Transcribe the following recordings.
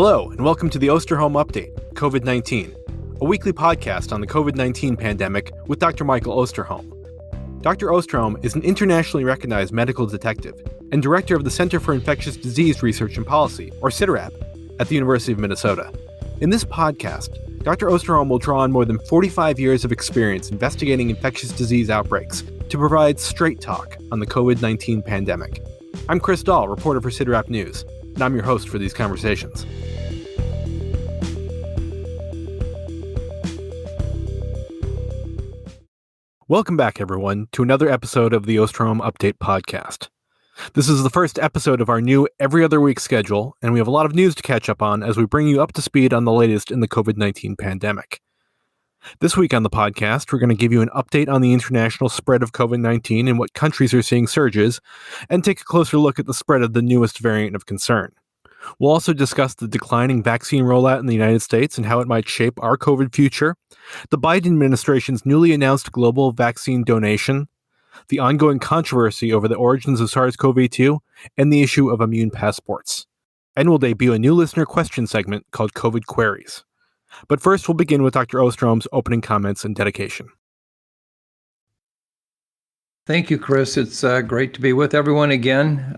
Hello, and welcome to the Osterholm Update, COVID-19, a weekly podcast on the COVID-19 pandemic with Dr. Michael Osterholm. Dr. Osterholm is an internationally recognized medical detective and director of the Center for Infectious Disease Research and Policy, or CIDRAP, at the University of Minnesota. In this podcast, Dr. Osterholm will draw on more than 45 years of experience investigating infectious disease outbreaks to provide straight talk on the COVID-19 pandemic. I'm Chris Dall, reporter for CIDRAP News, and I'm your host for these conversations. Welcome back, everyone, to another episode of the Osterholm Update podcast. This is the first episode of our new every other week schedule, and we have a lot of news to catch up on as we bring you up to speed on the latest in the COVID-19 pandemic. This week on the podcast, we're going to give you an update on the international spread of COVID-19 and what countries are seeing surges, and take a closer look at the spread of the newest variant of concern. We'll also discuss the declining vaccine rollout in the United States and how it might shape our COVID future, the Biden administration's newly announced global vaccine donation, the ongoing controversy over the origins of SARS-CoV-2, and the issue of immune passports. And we'll debut a new listener question segment called COVID Queries. But first, we'll begin with Dr. Osterholm's opening comments and dedication. Thank you, Chris. It's great to be with everyone again.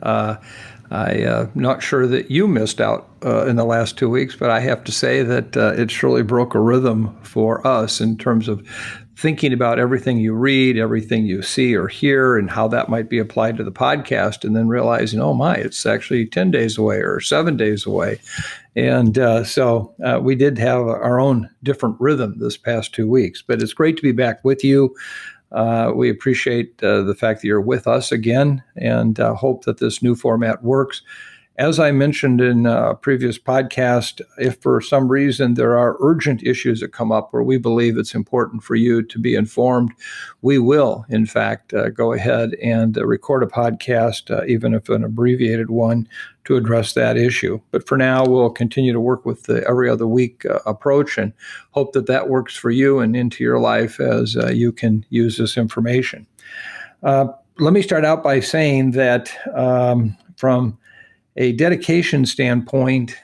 I'm not sure that you missed out in the last 2 weeks, but I have to say that it surely broke a rhythm for us in terms of thinking about everything you read, everything you see or hear, and how that might be applied to the podcast, and then realizing, oh my, it's actually 10 days away or 7 days away. And so we did have our own different rhythm this past 2 weeks, but it's great to be back with you. We appreciate the fact that you're with us again and hope that this new format works. As I mentioned in a previous podcast, if for some reason there are urgent issues that come up where we believe it's important for you to be informed, we will, in fact, go ahead and record a podcast, even if an abbreviated one, to address that issue. But for now, we'll continue to work with the every other week approach and hope that that works for you and into your life as you can use this information. Let me start out by saying that from a dedication standpoint,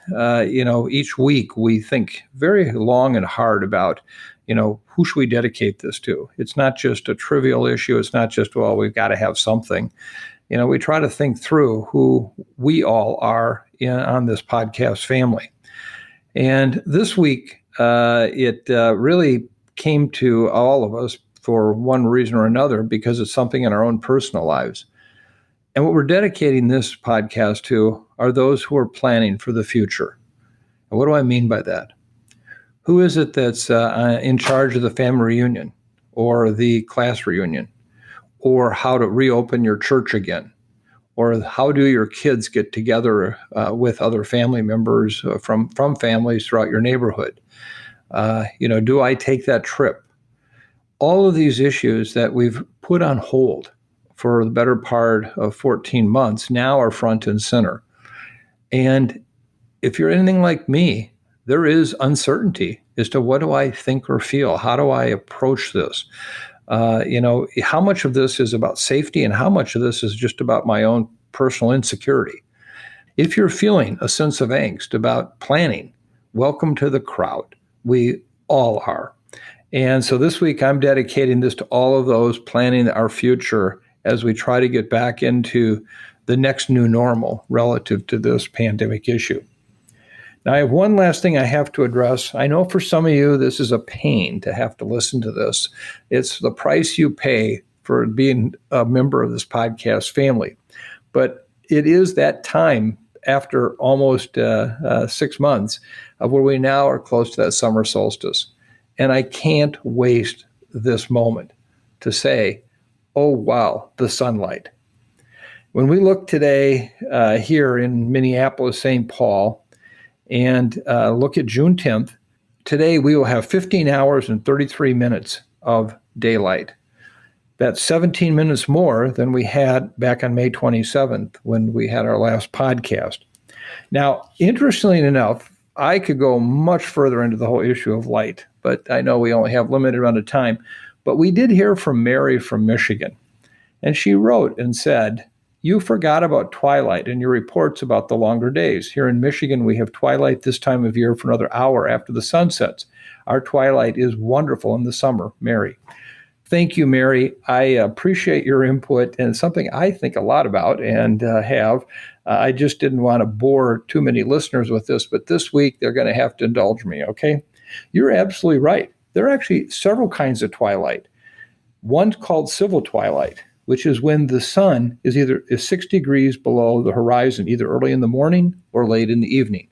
each week we think very long and hard about, who should we dedicate this to? It's not just a trivial issue. It's not just, well, we've got to have something. We try to think through who we all are on this podcast family. And this week, it really came to all of us for one reason or another, because it's something in our own personal lives. And what we're dedicating this podcast to are those who are planning for the future. And what do I mean by that? Who is it that's in charge of the family reunion or the class reunion, or how to reopen your church again, or how do your kids get together with other family members from families throughout your neighborhood? Do I take that trip? All of these issues that we've put on hold for the better part of 14 months now are front and center. And if you're anything like me, there is uncertainty as to what do I think or feel? How do I approach this? How much of this is about safety and how much of this is just about my own personal insecurity? If you're feeling a sense of angst about planning, welcome to the crowd. We all are. And so this week I'm dedicating this to all of those planning our future as we try to get back into the next new normal relative to this pandemic issue. Now, I have one last thing I have to address. I know for some of you, this is a pain to have to listen to this. It's the price you pay for being a member of this podcast family. But it is that time after almost 6 months of where we now are close to that summer solstice. And I can't waste this moment to say, oh, wow, the sunlight. When we look today here in Minneapolis, St. Paul, and look at June 10th, today we will have 15 hours and 33 minutes of daylight. That's 17 minutes more than we had back on May 27th when we had our last podcast. Now, interestingly enough, I could go much further into the whole issue of light, but I know we only have limited amount of time. But we did hear from Mary from Michigan, and she wrote and said, you forgot about twilight in your reports about the longer days. Here in Michigan, we have twilight this time of year for another hour after the sun sets. Our twilight is wonderful in the summer, Mary. Thank you, Mary. I appreciate your input, and it's something I think a lot about and have. I just didn't want to bore too many listeners with this, but this week they're going to have to indulge me, okay? You're absolutely right. There are actually several kinds of twilight. One's called civil twilight, which is when the sun is 6 degrees below the horizon, either early in the morning or late in the evening.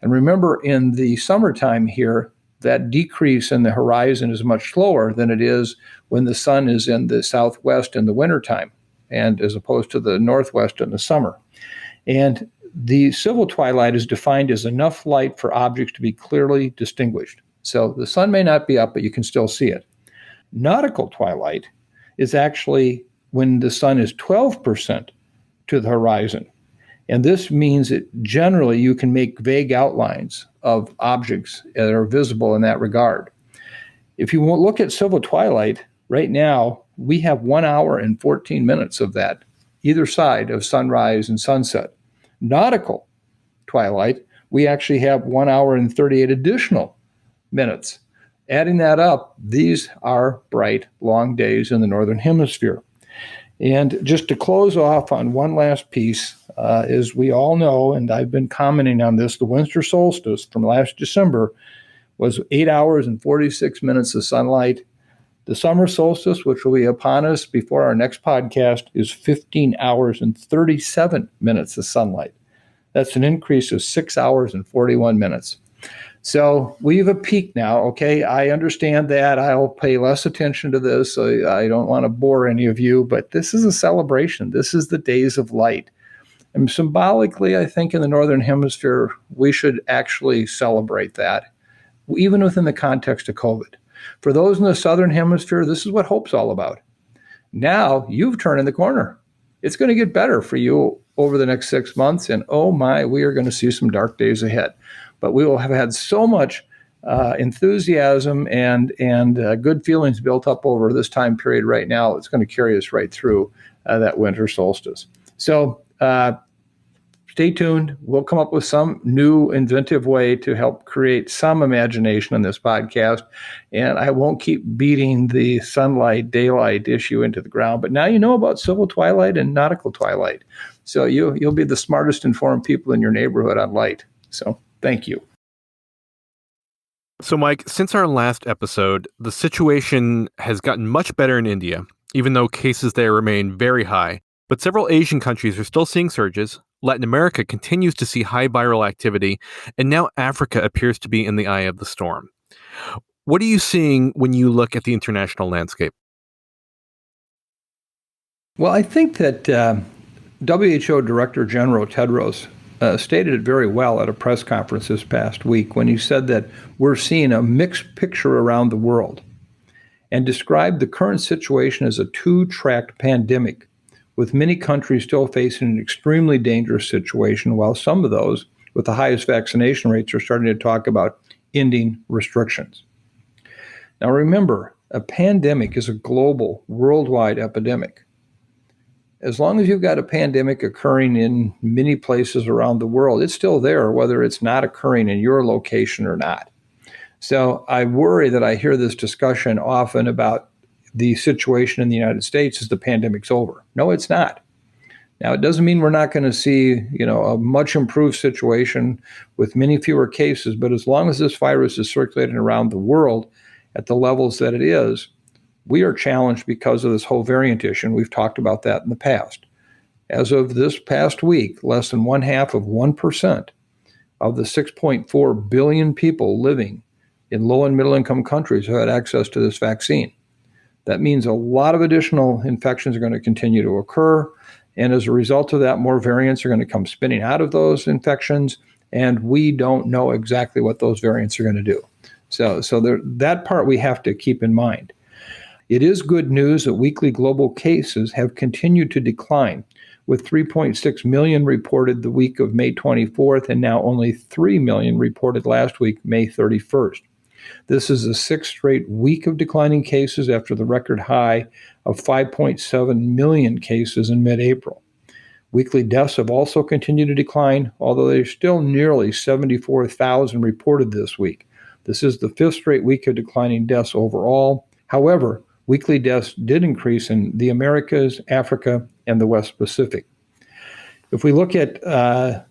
And remember, in the summertime here, that decrease in the horizon is much slower than it is when the sun is in the southwest in the wintertime, and as opposed to the northwest in the summer. And the civil twilight is defined as enough light for objects to be clearly distinguished. So the sun may not be up, but you can still see it. Nautical twilight is actually when the sun is 12% to the horizon. And this means that generally you can make vague outlines of objects that are visible in that regard. If you look at civil twilight, right now we have 1 hour and 14 minutes of that, either side of sunrise and sunset. Nautical twilight, we actually have 1 hour and 38 additional minutes. Adding that up, these are bright, long days in the Northern Hemisphere. And just to close off on one last piece, as we all know, and I've been commenting on this, the winter solstice from last December was 8 hours and 46 minutes of sunlight. The summer solstice, which will be upon us before our next podcast, is 15 hours and 37 minutes of sunlight. That's an increase of 6 hours and 41 minutes. So we've a peak now, okay? I understand that. I'll pay less attention to this. So I don't want to bore any of you, but this is a celebration. This is the days of light. And symbolically, I think in the Northern Hemisphere, we should actually celebrate that, even within the context of COVID. For those in the Southern Hemisphere, this is what hope's all about. Now you've turned the corner. It's going to get better for you over the next 6 months. And oh my, we are going to see some dark days ahead. But we will have had so much enthusiasm and good feelings built up over this time period right now. It's going to carry us right through that winter solstice. So stay tuned. We'll come up with some new inventive way to help create some imagination in this podcast. And I won't keep beating the sunlight, daylight issue into the ground. But now you know about civil twilight and nautical twilight. So you'll be the smartest informed people in your neighborhood on light. So thank you. So, Mike, since our last episode, the situation has gotten much better in India, even though cases there remain very high. But several Asian countries are still seeing surges. Latin America continues to see high viral activity, and now Africa appears to be in the eye of the storm. What are you seeing when you look at the international landscape? Well, I think that WHO Director General Tedros stated it very well at a press conference this past week when he said that we're seeing a mixed picture around the world and described the current situation as a two-tracked pandemic, with many countries still facing an extremely dangerous situation, while some of those with the highest vaccination rates are starting to talk about ending restrictions. Now remember, a pandemic is a global, worldwide epidemic. As long as you've got a pandemic occurring in many places around the world, it's still there, whether it's not occurring in your location or not. So I worry that I hear this discussion often about the situation in the United States as the pandemic's over. No, it's not. Now, it doesn't mean we're not going to see, a much improved situation with many fewer cases, but as long as this virus is circulating around the world at the levels that it is, we are challenged because of this whole variant issue, and we've talked about that in the past. As of this past week, less than 0.5% of the 6.4 billion people living in low and middle income countries have had access to this vaccine. That means a lot of additional infections are going to continue to occur, and as a result of that, more variants are going to come spinning out of those infections, and we don't know exactly what those variants are going to do. So that part we have to keep in mind. It is good news that weekly global cases have continued to decline, with 3.6 million reported the week of May 24th, and now only 3 million reported last week, May 31st. This is the sixth straight week of declining cases after the record high of 5.7 million cases in mid-April. Weekly deaths have also continued to decline, although there's still nearly 74,000 reported this week. This is the fifth straight week of declining deaths overall. However, weekly deaths did increase in the Americas, Africa, and the West Pacific. If we look at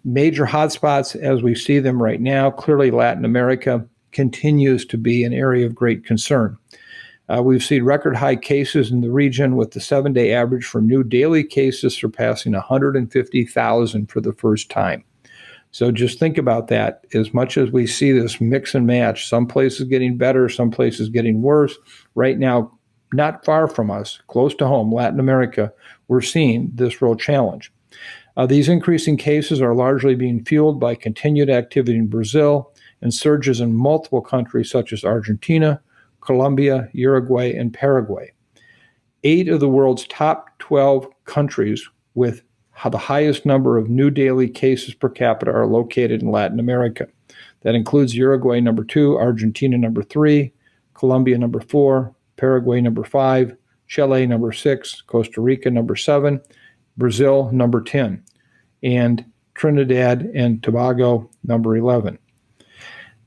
major hotspots as we see them right now, clearly Latin America continues to be an area of great concern. We've seen record high cases in the region, with the 7-day average for new daily cases surpassing 150,000 for the first time. So just think about that. As much as we see this mix and match, some places getting better, some places getting worse, right now, not far from us, close to home, Latin America, we're seeing this real challenge. These increasing cases are largely being fueled by continued activity in Brazil and surges in multiple countries such as Argentina, Colombia, Uruguay, and Paraguay. 8 of the world's top 12 countries with the highest number of new daily cases per capita are located in Latin America. That includes Uruguay number 2, Argentina number 3, Colombia number 4, Paraguay number 5, Chile number 6, Costa Rica number 7, Brazil number 10, and Trinidad and Tobago number 11.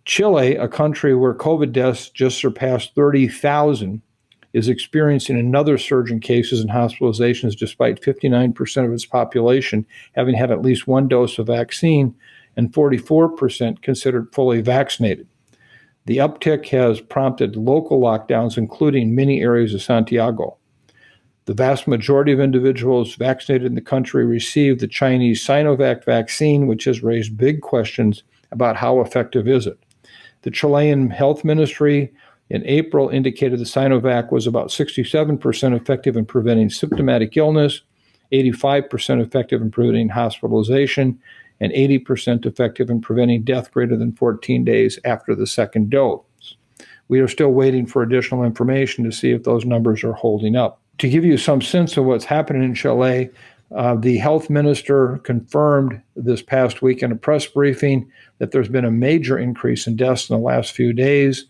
Chile, a country where COVID deaths just surpassed 30,000, is experiencing another surge in cases and hospitalizations despite 59% of its population having had at least one dose of vaccine and 44% considered fully vaccinated. The uptick has prompted local lockdowns, including many areas of Santiago. The vast majority of individuals vaccinated in the country received the Chinese Sinovac vaccine, which has raised big questions about how effective is it. The Chilean Health Ministry in April indicated the Sinovac was about 67% effective in preventing symptomatic illness, 85% effective in preventing hospitalization, and 80% effective in preventing death greater than 14 days after the second dose. We are still waiting for additional information to see if those numbers are holding up. To give you some sense of what's happening in Chile, the health minister confirmed this past week in a press briefing that there's been a major increase in deaths in the last few days.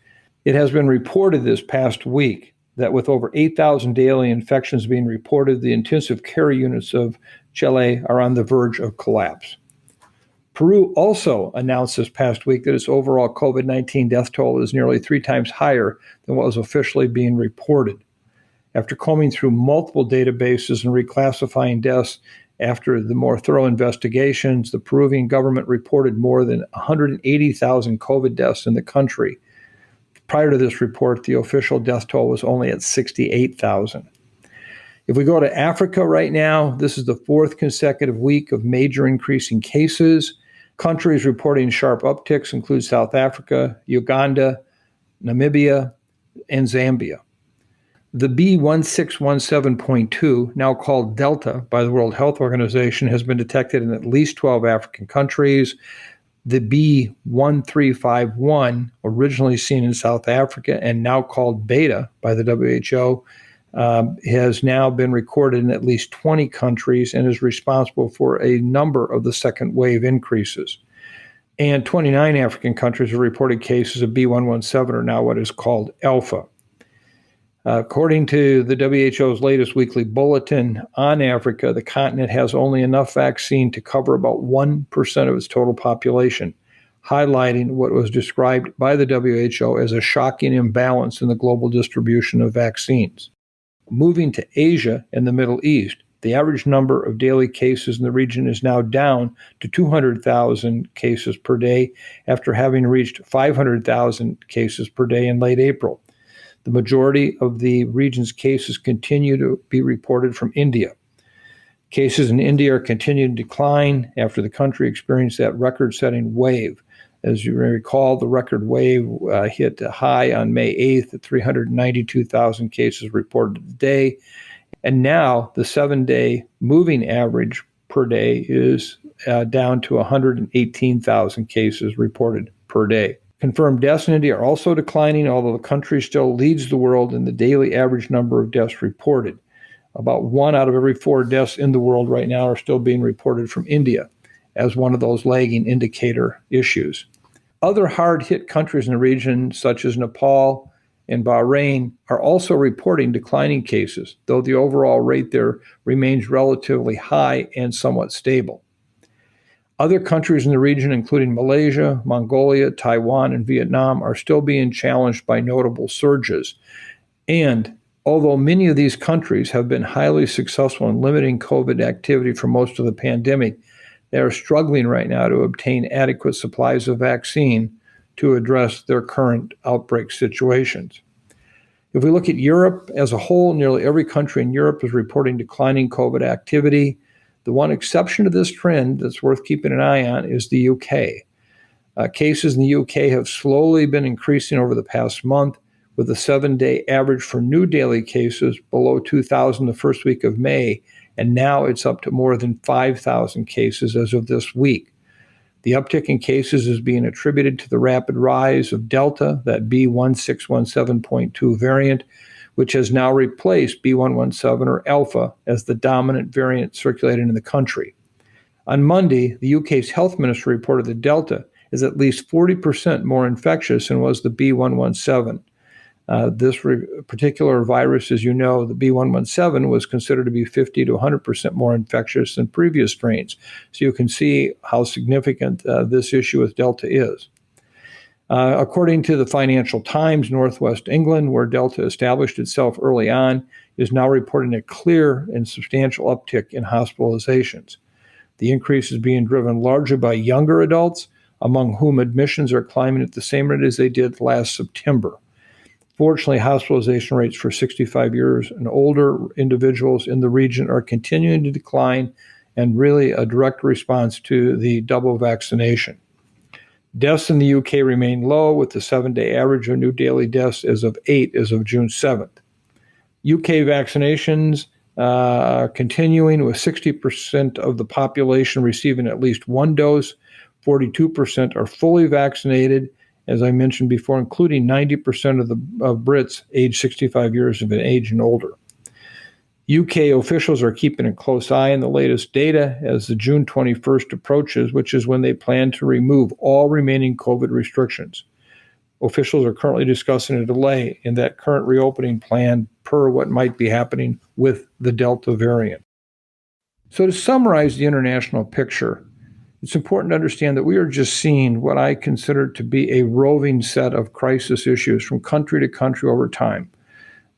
It has been reported this past week that with over 8,000 daily infections being reported, the intensive care units of Chile are on the verge of collapse. Peru also announced this past week that its overall COVID-19 death toll is nearly 3 times higher than what was officially being reported. After combing through multiple databases and reclassifying deaths after the more thorough investigations, the Peruvian government reported more than 180,000 COVID deaths in the country. Prior to this report, the official death toll was only at 68,000. If we go to Africa right now, this is the 4th consecutive week of major increasing cases. Countries reporting sharp upticks include South Africa, Uganda, Namibia, and Zambia. The B1617.2, now called Delta by the World Health Organization, has been detected in at least 12 African countries. The B1351, originally seen in South Africa and now called Beta by the WHO, has now been recorded in at least 20 countries and is responsible for a number of the second wave increases. And 29 African countries have reported cases of B117, or now what is called Alpha. According to the WHO's latest weekly bulletin on Africa, the continent has only enough vaccine to cover about 1% of its total population, highlighting what was described by the WHO as a shocking imbalance in the global distribution of vaccines. Moving to Asia and the Middle East, the average number of daily cases in the region is now down to 200,000 cases per day after having reached 500,000 cases per day in late April. The majority of the region's cases continue to be reported from India. Cases in India are continuing to decline after the country experienced that record-setting wave. As you may recall, the record wave hit a high on May 8th at 392,000 cases reported a day. And now the 7-day moving average per day is down to 118,000 cases reported per day. Confirmed deaths in India are also declining, although the country still leads the world in the daily average number of deaths reported. About 1 out of every 4 deaths in the world right now are still being reported from India as one of those lagging indicator issues. Other hard-hit countries in the region, such as Nepal and Bahrain are also reporting declining cases, though the overall rate there remains relatively high and somewhat stable. Other countries in the region, including Malaysia, Mongolia, Taiwan, and Vietnam, are still being challenged by notable surges. And although many of these countries have been highly successful in limiting COVID activity for most of the pandemic, they are struggling right now to obtain adequate supplies of vaccine to address their current outbreak situations. If we look at Europe as a whole, nearly every country in Europe is reporting declining COVID activity. The one exception to this trend that's worth keeping an eye on is the UK. Cases in the UK have slowly been increasing over the past month, with the 7-day average for new daily cases below 2,000 the first week of May, and now it's up to more than 5,000 cases as of this week. The uptick in cases is being attributed to the rapid rise of Delta, that B1617.2 variant, which has now replaced B117 or Alpha as the dominant variant circulating in the country. On Monday, the UK's health minister reported that Delta is at least 40% more infectious than was the B117. This particular virus, as you know, the B117, was considered to be 50 to 100% more infectious than previous strains. So you can see how significant this issue with Delta is. According to the Financial Times, Northwest England, where Delta established itself early on, is now reporting a clear and substantial uptick in hospitalizations. The increase is being driven largely by younger adults, among whom admissions are climbing at the same rate as they did last September. Fortunately, hospitalization rates for 65 years and older individuals in the region are continuing to decline, and really a direct response to the double vaccination. Deaths in the UK remain low, with the 7-day average of new daily deaths as of 8 as of June 7th. UK vaccinations are continuing, with 60% of the population receiving at least one dose. 42% are fully vaccinated, as I mentioned before, including 90% of Brits aged 65 years of age and older. UK officials are keeping a close eye on the latest data as the June 21st approaches, which is when they plan to remove all remaining COVID restrictions. Officials are currently discussing a delay in that current reopening plan per what might be happening with the Delta variant. So to summarize the international picture, it's important to understand that we are just seeing what I consider to be a roving set of crisis issues from country to country over time.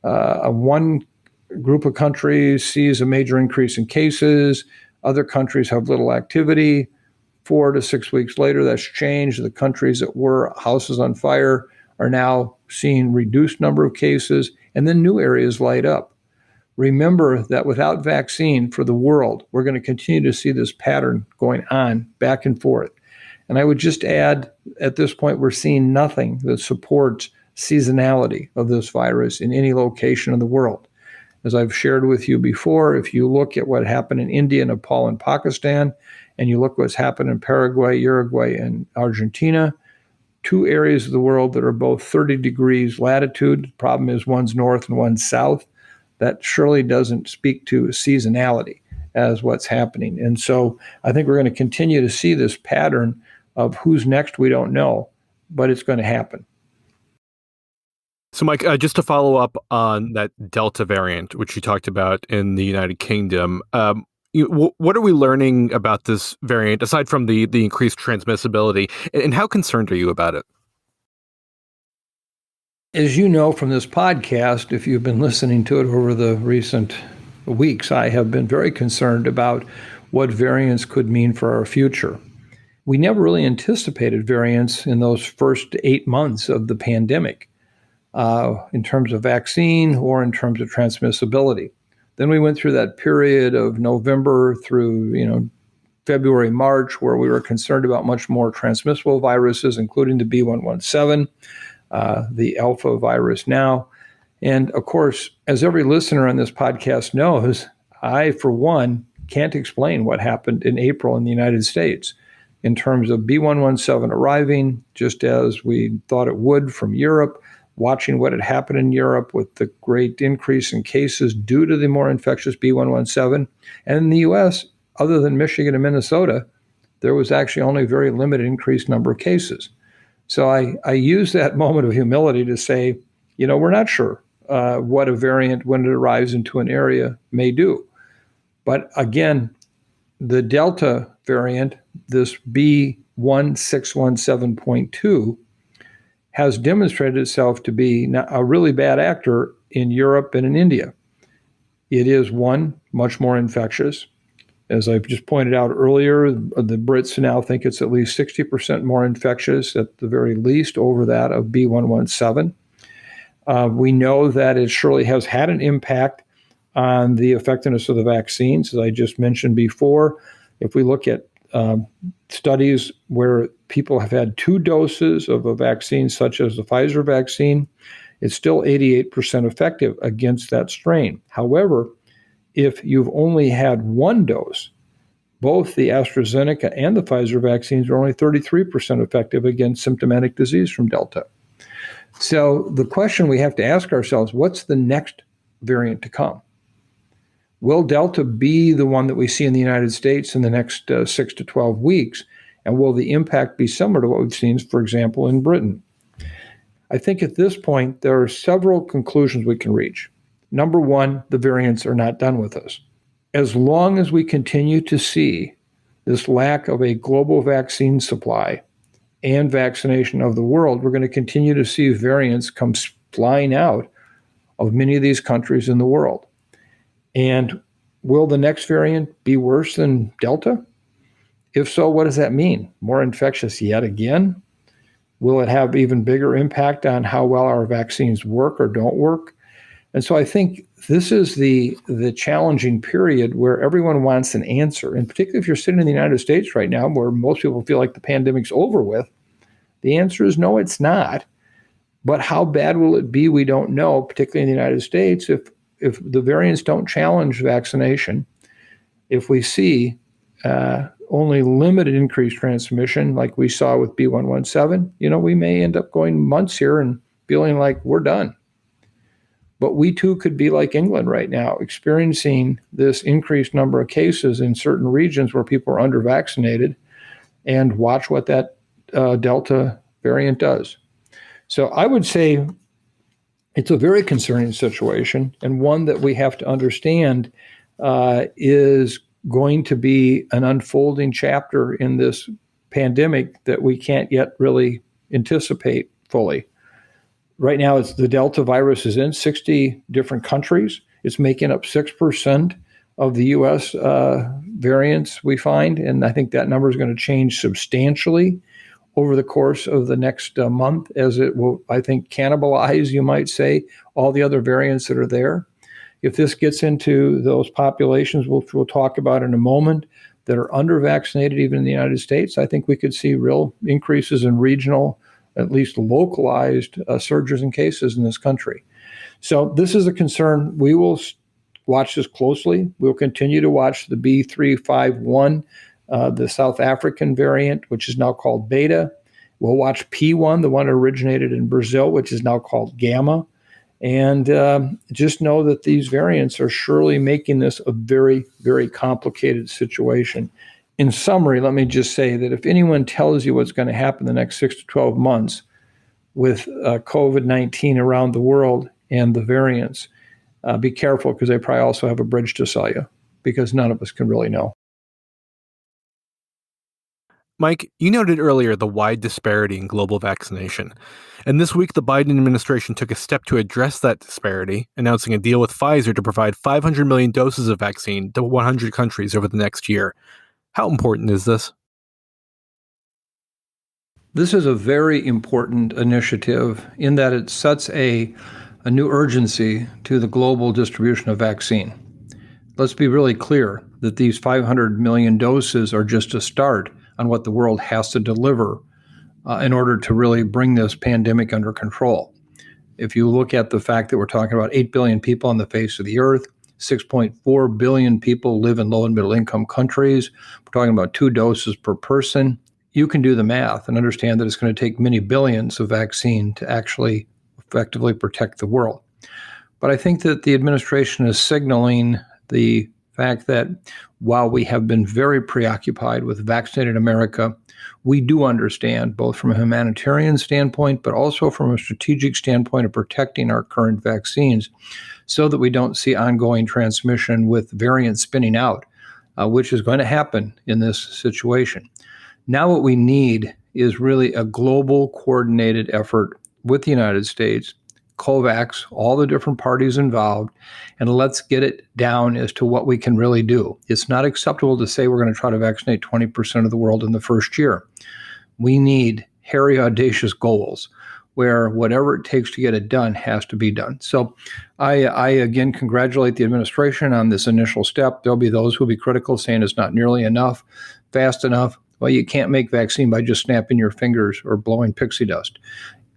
One group of countries sees a major increase in cases. Other countries have little activity. 4 to 6 weeks later, that's changed. The countries that were houses on fire are now seeing reduced number of cases, and then new areas light up. Remember that without vaccine for the world, we're going to continue to see this pattern going on back and forth. And I would just add, at this point, we're seeing nothing that supports seasonality of this virus in any location in the world. As I've shared with you before, if you look at what happened in India, Nepal, and Pakistan, and you look what's happened in Paraguay, Uruguay, and Argentina, 2 areas of the world that are both 30 degrees latitude. The problem is one's north and one's south. That surely doesn't speak to seasonality as what's happening. And so I think we're going to continue to see this pattern of who's next, we don't know, but it's going to happen. So, Mike, just to follow up on that Delta variant, which you talked about in the United Kingdom, what are we learning about this variant, aside from the increased transmissibility, and how concerned are you about it? As you know from this podcast, if you've been listening to it over the recent weeks, I have been very concerned about what variants could mean for our future. We never really anticipated variants in those first 8 months of the pandemic in terms of vaccine or in terms of transmissibility. Then we went through that period of November through February, March, where we were concerned about much more transmissible viruses, including the B117. The alpha virus now. And of course, as every listener on this podcast knows, I, for one, can't explain what happened in April in the United States in terms of B117 arriving, just as we thought it would from Europe, watching what had happened in Europe with the great increase in cases due to the more infectious B117. And in the U.S., other than Michigan and Minnesota, there was actually only a very limited increased number of cases. So I use that moment of humility to say, We're not sure what a variant, when it arrives into an area, may do. But again, the Delta variant, this B1617.2, has demonstrated itself to be a really bad actor in Europe and in India. It is, one, much more infectious. As I've just pointed out earlier, the Brits now think it's at least 60% more infectious, at the very least, over that of B117. We know that it surely has had an impact on the effectiveness of the vaccines, as I just mentioned before. If we look at studies where people have had 2 doses of a vaccine, such as the Pfizer vaccine, it's still 88% effective against that strain. However, if you've only had 1 dose, both the AstraZeneca and the Pfizer vaccines are only 33% effective against symptomatic disease from Delta. So the question we have to ask ourselves, what's the next variant to come? Will Delta be the one that we see in the United States in the next 6 to 12 weeks? And will the impact be similar to what we've seen, for example, in Britain? I think at this point, there are several conclusions we can reach. Number one, the variants are not done with us. As long as we continue to see this lack of a global vaccine supply and vaccination of the world, we're going to continue to see variants come flying out of many of these countries in the world. And will the next variant be worse than Delta? If so, what does that mean? More infectious yet again? Will it have even bigger impact on how well our vaccines work or don't work? And so I think this is the challenging period where everyone wants an answer. And particularly if you're sitting in the United States right now, where most people feel like the pandemic's over with, the answer is no, it's not. But how bad will it be? We don't know, particularly in the United States, if the variants don't challenge vaccination. If we see only limited increased transmission, like we saw with B117, we may end up going months here and feeling like we're done. But we too could be like England right now, experiencing this increased number of cases in certain regions where people are under-vaccinated, and watch what that Delta variant does. So I would say it's a very concerning situation, and one that we have to understand is going to be an unfolding chapter in this pandemic that we can't yet really anticipate fully. Right now, the Delta virus is in 60 different countries. It's making up 6% of the U.S. Variants we find, and I think that number is going to change substantially over the course of the next month, as it will, I think, cannibalize, you might say, all the other variants that are there. If this gets into those populations, we'll talk about in a moment, that are under-vaccinated even in the United States, I think we could see real increases in regional, at least localized surges in cases in this country. So this is a concern. We will watch this closely. We'll continue to watch the B351, the South African variant, which is now called Beta. We'll watch P1, the one originated in Brazil, which is now called Gamma. And just know that these variants are surely making this a very, very complicated situation. In summary, let me just say that if anyone tells you what's going to happen in the next 6 to 12 months with COVID-19 around the world and the variants, be careful, because they probably also have a bridge to sell you, because none of us can really know. Mike, you noted earlier the wide disparity in global vaccination. And this week, the Biden administration took a step to address that disparity, announcing a deal with Pfizer to provide 500 million doses of vaccine to 100 countries over the next year. How important is this? This is a very important initiative in that it sets a new urgency to the global distribution of vaccine. Let's be really clear that these 500 million doses are just a start on what the world has to deliver in order to really bring this pandemic under control. If you look at the fact that we're talking about 8 billion people on the face of the earth, 6.4 billion people live in low and middle income countries, we're talking about 2 doses per person, you can do the math and understand that it's going to take many billions of vaccine to actually effectively protect the world. But I think that the administration is signaling the fact that while we have been very preoccupied with vaccinated America, we do understand, both from a humanitarian standpoint, but also from a strategic standpoint of protecting our current vaccines so that we don't see ongoing transmission with variants spinning out, which is going to happen in this situation. Now what we need is really a global coordinated effort with the United States, COVAX, all the different parties involved, and let's get it down as to what we can really do. It's not acceptable to say we're going to try to vaccinate 20% of the world in the first year. We need hairy, audacious goals where whatever it takes to get it done has to be done. So I again congratulate the administration on this initial step. There'll be those who will be critical, saying it's not nearly enough, fast enough. Well, you can't make vaccine by just snapping your fingers or blowing pixie dust.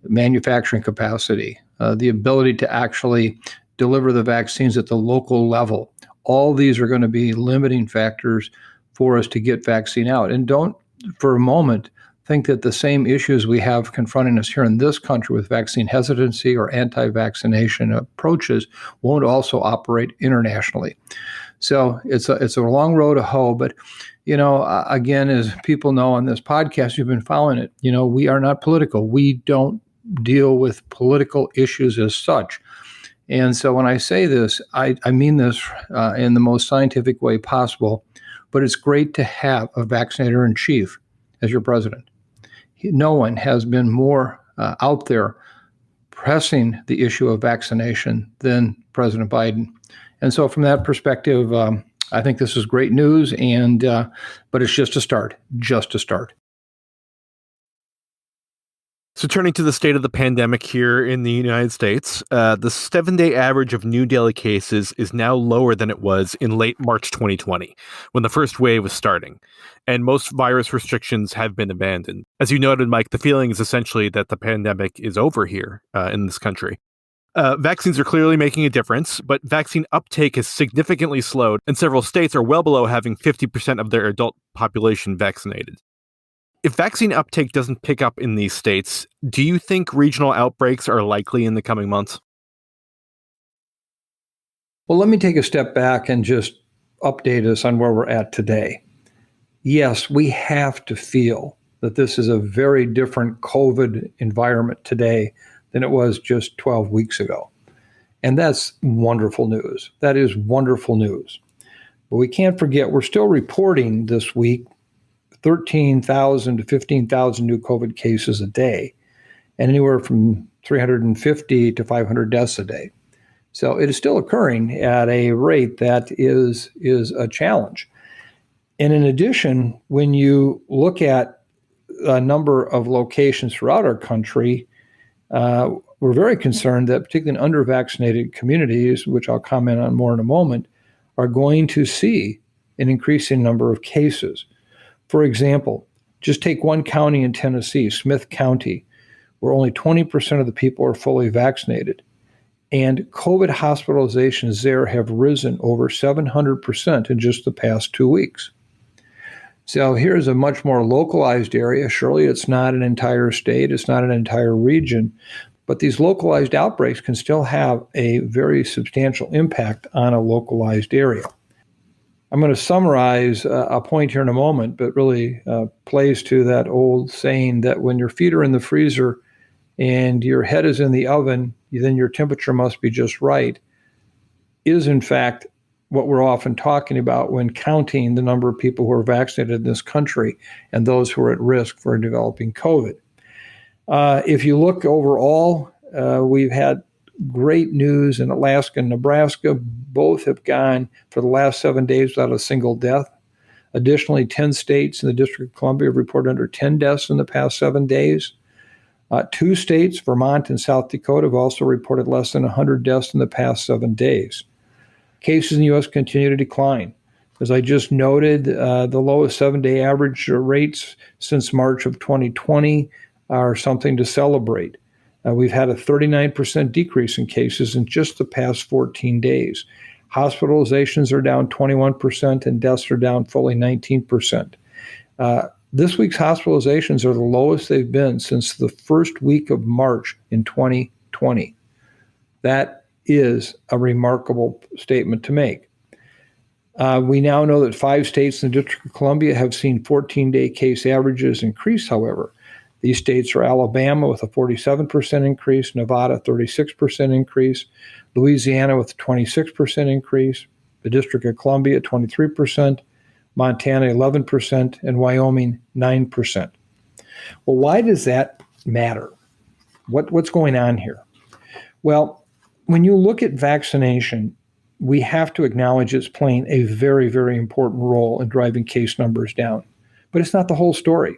Manufacturing capacity, the ability to actually deliver the vaccines at the local level. All these are going to be limiting factors for us to get vaccine out. And don't, for a moment, think that the same issues we have confronting us here in this country with vaccine hesitancy or anti-vaccination approaches won't also operate internationally. So it's a long road to hoe, but again, as people know on this podcast, you've been following it, we are not political. We don't deal with political issues as such. And so when I say this, I mean this in the most scientific way possible, but it's great to have a vaccinator in chief as your president. No one has been more out there pressing the issue of vaccination than President Biden. And so from that perspective, I think this is great news, but it's just a start. So turning to the state of the pandemic here in the United States, the 7-day average of new daily cases is now lower than it was in late March 2020, when the first wave was starting, and most virus restrictions have been abandoned. As you noted, Mike, the feeling is essentially that the pandemic is over here in this country. Vaccines are clearly making a difference, but vaccine uptake has significantly slowed, and several states are well below having 50% of their adult population vaccinated. If vaccine uptake doesn't pick up in these states, do you think regional outbreaks are likely in the coming months? Well, let me take a step back and just update us on where we're at today. Yes, we have to feel that this is a very different COVID environment today than it was just 12 weeks ago. And that's wonderful news. That is wonderful news. But we can't forget, we're still reporting this week 13,000 to 15,000 new COVID cases a day, and anywhere from 350 to 500 deaths a day. So it is still occurring at a rate that is a challenge. And in addition, when you look at a number of locations throughout our country, we're very concerned that particularly in under-vaccinated communities, which I'll comment on more in a moment, are going to see an increasing number of cases. For example, just take one county in Tennessee, Smith County, where only 20% of the people are fully vaccinated. And COVID hospitalizations there have risen over 700% in just the past 2 weeks. So here's a much more localized area. Surely it's not an entire state, it's not an entire region, but these localized outbreaks can still have a very substantial impact on a localized area. I'm going to summarize a point here in a moment, but really plays to that old saying that when your feet are in the freezer and your head is in the oven, then your temperature must be just right, is in fact what we're often talking about when counting the number of people who are vaccinated in this country and those who are at risk for developing COVID. If you look overall, we've had great news in Alaska and Nebraska. Both have gone for the last 7 days without a single death. Additionally, 10 states in the District of Columbia have reported under 10 deaths in the past 7 days. 2 states, Vermont and South Dakota, have also reported less than 100 deaths in the past 7 days. Cases in the U.S. continue to decline. As I just noted, the lowest 7-day average rates since March of 2020 are something to celebrate. We've had a 39% decrease in cases in just the past 14 days. Hospitalizations are down 21% and deaths are down fully 19%. This week's hospitalizations are the lowest they've been since the first week of March in 2020. That is a remarkable statement to make. We now know that 5 states in the District of Columbia have seen 14-day case averages increase, however. These states are Alabama with a 47% increase, Nevada 36% increase, Louisiana with a 26% increase, the District of Columbia 23%, Montana 11%, and Wyoming 9%. Well, why does that matter? What's going on here? Well, when you look at vaccination, we have to acknowledge it's playing a very, very important role in driving case numbers down. But it's not the whole story.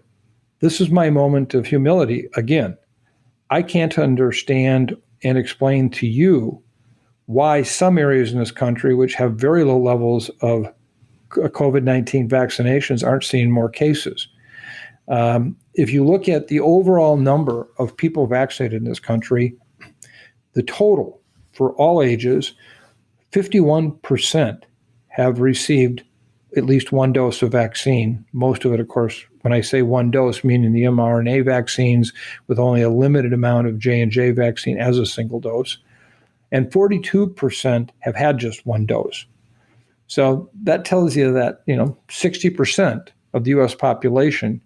This is my moment of humility. Again, I can't understand and explain to you why some areas in this country, which have very low levels of COVID-19 vaccinations, aren't seeing more cases. If you look at the overall number of people vaccinated in this country, the total for all ages, 51% have received at least one dose of vaccine. Most of it, of course, when I say one dose, meaning the mRNA vaccines with only a limited amount of J&J vaccine as a single dose. And 42% have had just one dose. So that tells you that, 60% of the U.S. population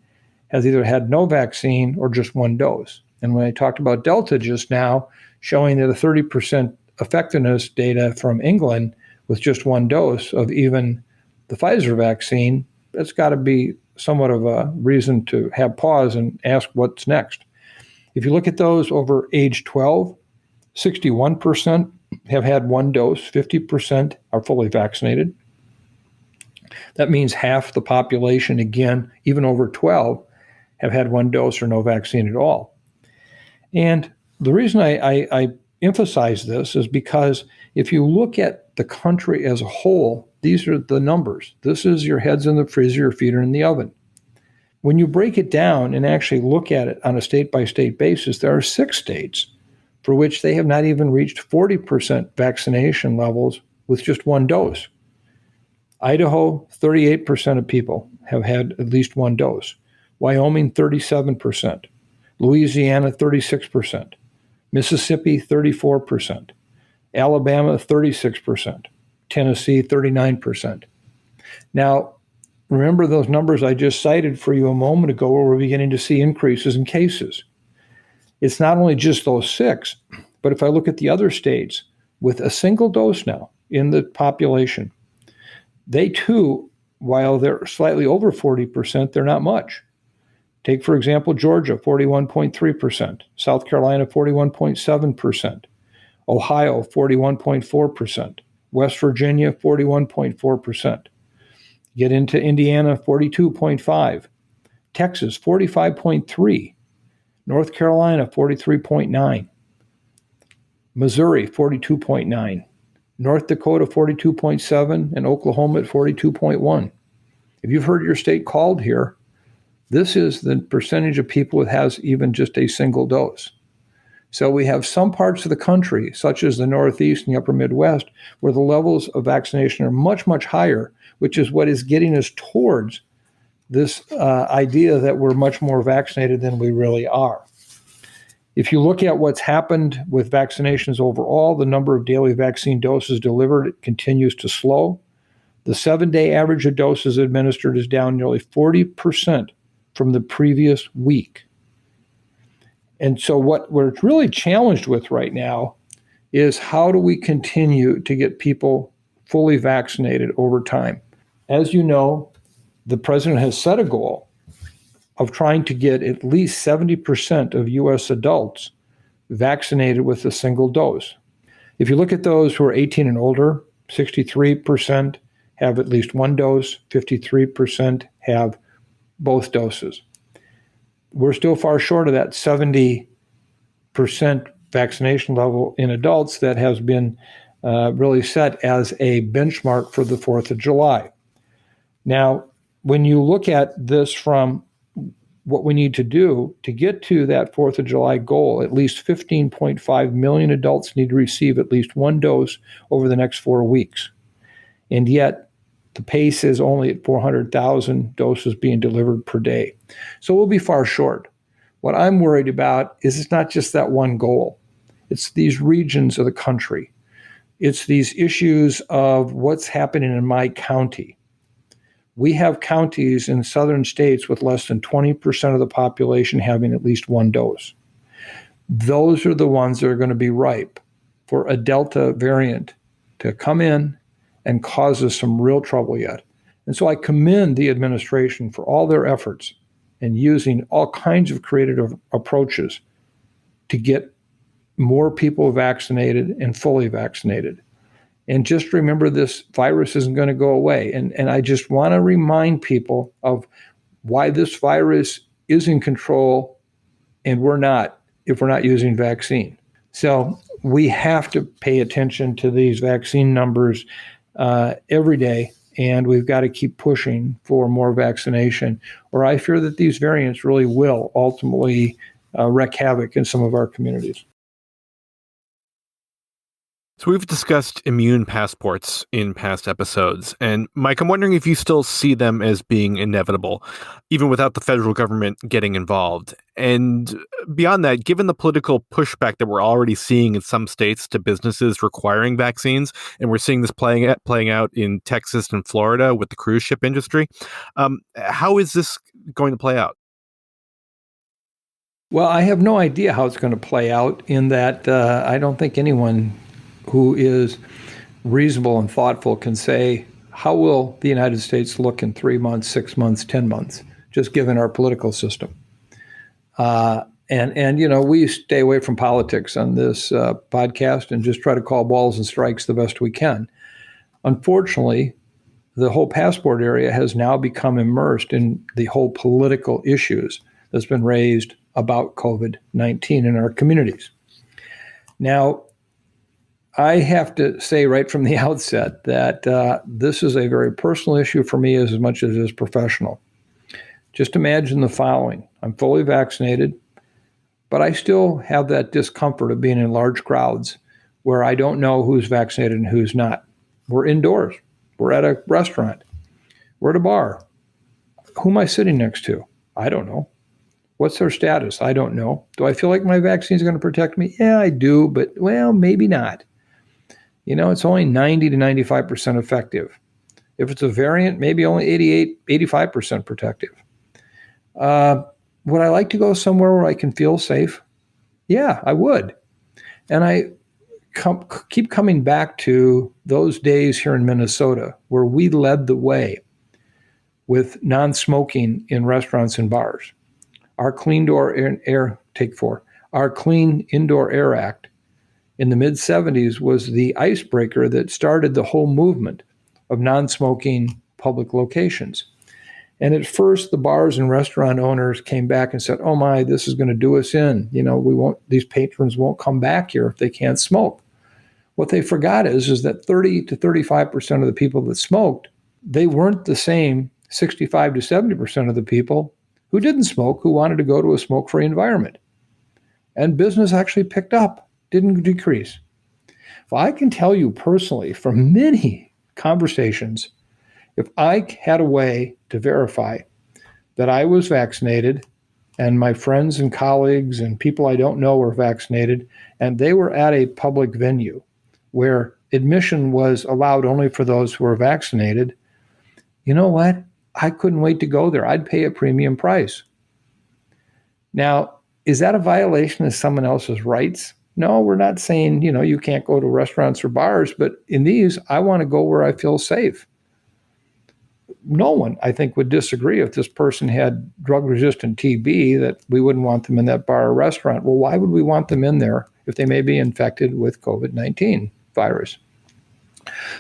has either had no vaccine or just one dose. And when I talked about Delta just now, showing that a 30% effectiveness data from England with just one dose of even the Pfizer vaccine, that's got to be somewhat of a reason to have pause and ask what's next. If you look at those over age 12, 61% have had one dose, 50% are fully vaccinated. That means half the population, again, even over 12, have had one dose or no vaccine at all. And the reason I emphasize this is because if you look at the country as a whole, these are the numbers. This is your heads in the freezer, your feet are in the oven. When you break it down and actually look at it on a state-by-state basis, there are 6 states for which they have not even reached 40% vaccination levels with just one dose. Idaho, 38% of people have had at least one dose. Wyoming, 37%. Louisiana, 36%. Mississippi, 34%. Alabama, 36%. Tennessee, 39%. Now, remember those numbers I just cited for you a moment ago where we're beginning to see increases in cases. It's not only just those 6, but if I look at the other states with a single dose now in the population, they too, while they're slightly over 40%, they're not much. Take, for example, Georgia, 41.3%, South Carolina, 41.7%, Ohio, 41.4%, West Virginia, 41.4%. Get into Indiana, 42.5%, Texas, 45.3%, North Carolina, 43.9%, Missouri, 42.9%, North Dakota, 42.7%, and Oklahoma at 42.1%. If you've heard your state called here, this is the percentage of people that has even just a single dose. So we have some parts of the country, such as the Northeast and the upper Midwest, where the levels of vaccination are much, much higher, which is what is getting us towards this idea that we're much more vaccinated than we really are. If you look at what's happened with vaccinations overall, the number of daily vaccine doses delivered continues to slow. The 7-day average of doses administered is down nearly 40% from the previous week. And so what we're really challenged with right now is how do we continue to get people fully vaccinated over time? As you know, the president has set a goal of trying to get at least 70% of U.S. adults vaccinated with a single dose. If you look at those who are 18 and older, 63% have at least one dose, 53% have both doses. We're still far short of that 70% vaccination level in adults that has been really set as a benchmark for the 4th of July. Now, when you look at this from what we need to do to get to that 4th of July goal, at least 15.5 million adults need to receive at least one dose over the next 4 weeks. And yet, the pace is only at 400,000 doses being delivered per day. So we'll be far short. What I'm worried about is it's not just that one goal. It's these regions of the country. It's these issues of what's happening in my county. We have counties in southern states with less than 20% of the population having at least one dose. Those are the ones that are going to be ripe for a Delta variant to come in and cause us some real trouble yet. And so I commend the administration for all their efforts in using all kinds of creative approaches to get more people vaccinated and fully vaccinated. And just remember, this virus isn't going to go away. And I just want to remind people of why this virus is in control and we're not, if we're not using vaccine. So we have to pay attention to these vaccine numbers every day, and we've got to keep pushing for more vaccination, or I fear that these variants really will ultimately wreak havoc in some of our communities. So we've discussed immune passports in past episodes, and Mike, I'm wondering if you still see them as being inevitable, even without the federal government getting involved. And beyond that, given the political pushback that we're already seeing in some states to businesses requiring vaccines, and we're seeing this playing out in Texas and Florida with the cruise ship industry, how is this going to play out? Well, I have no idea how it's going to play out, in that I don't think anyone who is reasonable and thoughtful can say, how will the United States look in 3 months, 6 months, 10 months, just given our political system. And you know, we stay away from politics on this podcast and just try to call balls and strikes the best we can. Unfortunately, the whole passport area has now become immersed in the whole political issues that's been raised about COVID-19 in our communities. Now, I have to say right from the outset that this is a very personal issue for me as much as it is professional. Just imagine the following. I'm fully vaccinated, but I still have that discomfort of being in large crowds where I don't know who's vaccinated and who's not. We're indoors. We're at a restaurant. We're at a bar. Who am I sitting next to? I don't know. What's their status? I don't know. Do I feel like my vaccine is going to protect me? Yeah, I do, but well, maybe not. You know, it's only 90 to 95% effective. If it's a variant, maybe only 88, 85% protective. Would I like to go somewhere where I can feel safe? Yeah, I would. And I keep coming back to those days here in Minnesota where we led the way with non-smoking in restaurants and bars. Our Clean Indoor Air Act in the mid-'70s was the icebreaker that started the whole movement of non-smoking public locations. And at first, the bars and restaurant owners came back and said, oh my, this is going to do us in. You know, these patrons won't come back here if they can't smoke. What they forgot is that 30 to 35% of the people that smoked, they weren't the same 65 to 70% of the people who didn't smoke, who wanted to go to a smoke-free environment. And business actually picked up. Didn't decrease. Well, I can tell you personally from many conversations, if I had a way to verify that I was vaccinated and my friends and colleagues and people I don't know were vaccinated, and they were at a public venue where admission was allowed only for those who were vaccinated, you know what? I couldn't wait to go there. I'd pay a premium price. Now, is that a violation of someone else's rights? No, we're not saying, you know, you can't go to restaurants or bars, but in these, I want to go where I feel safe. No one, I think, would disagree if this person had drug-resistant TB that we wouldn't want them in that bar or restaurant. Well, why would we want them in there if they may be infected with COVID-19 virus?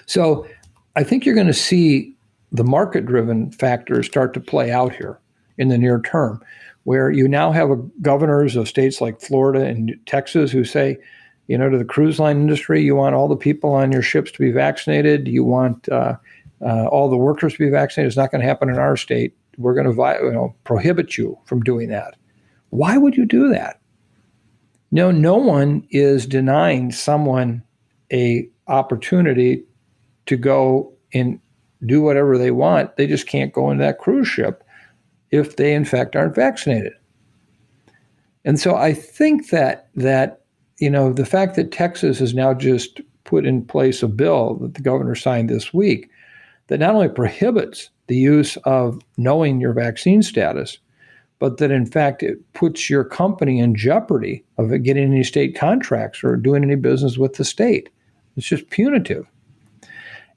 So I think you're going to see the market-driven factors start to play out here in the near term, where you now have governors of states like Florida and Texas who say, you know, to the cruise line industry, you want all the people on your ships to be vaccinated. You want all the workers to be vaccinated. It's not going to happen in our state. We're going to prohibit you from doing that. Why would you do that? No one is denying someone a opportunity to go and do whatever they want. They just can't go into that cruise ship if they, in fact, aren't vaccinated. And so I think that you know, the fact that Texas has now just put in place a bill that the governor signed this week that not only prohibits the use of knowing your vaccine status, but that in fact it puts your company in jeopardy of getting any state contracts or doing any business with the state. It's just punitive.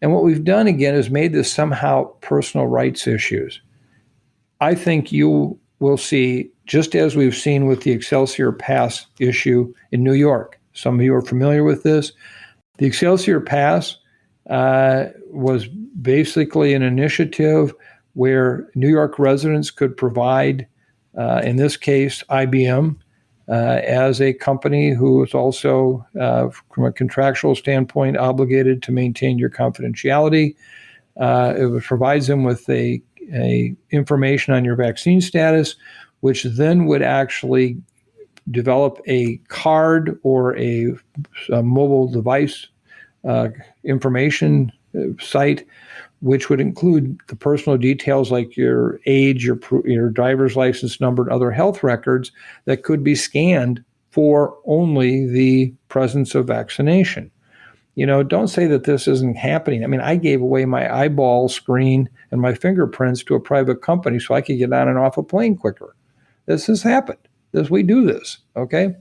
And what we've done again is made this somehow personal rights issues. I think you will see, just as we've seen with the Excelsior Pass issue in New York. Some of you are familiar with this. The Excelsior Pass was basically an initiative where New York residents could provide, in this case, IBM, as a company who is also, from a contractual standpoint, obligated to maintain your confidentiality. It provides them with a information on your vaccine status, which then would actually develop a card or a mobile device information site, which would include the personal details like your age, your driver's license number, and other health records that could be scanned for only the presence of vaccination. Don't say that this isn't happening. I mean, I gave away my eyeball screen and my fingerprints to a private company so I could get on and off a plane quicker. This has happened. We do this, okay?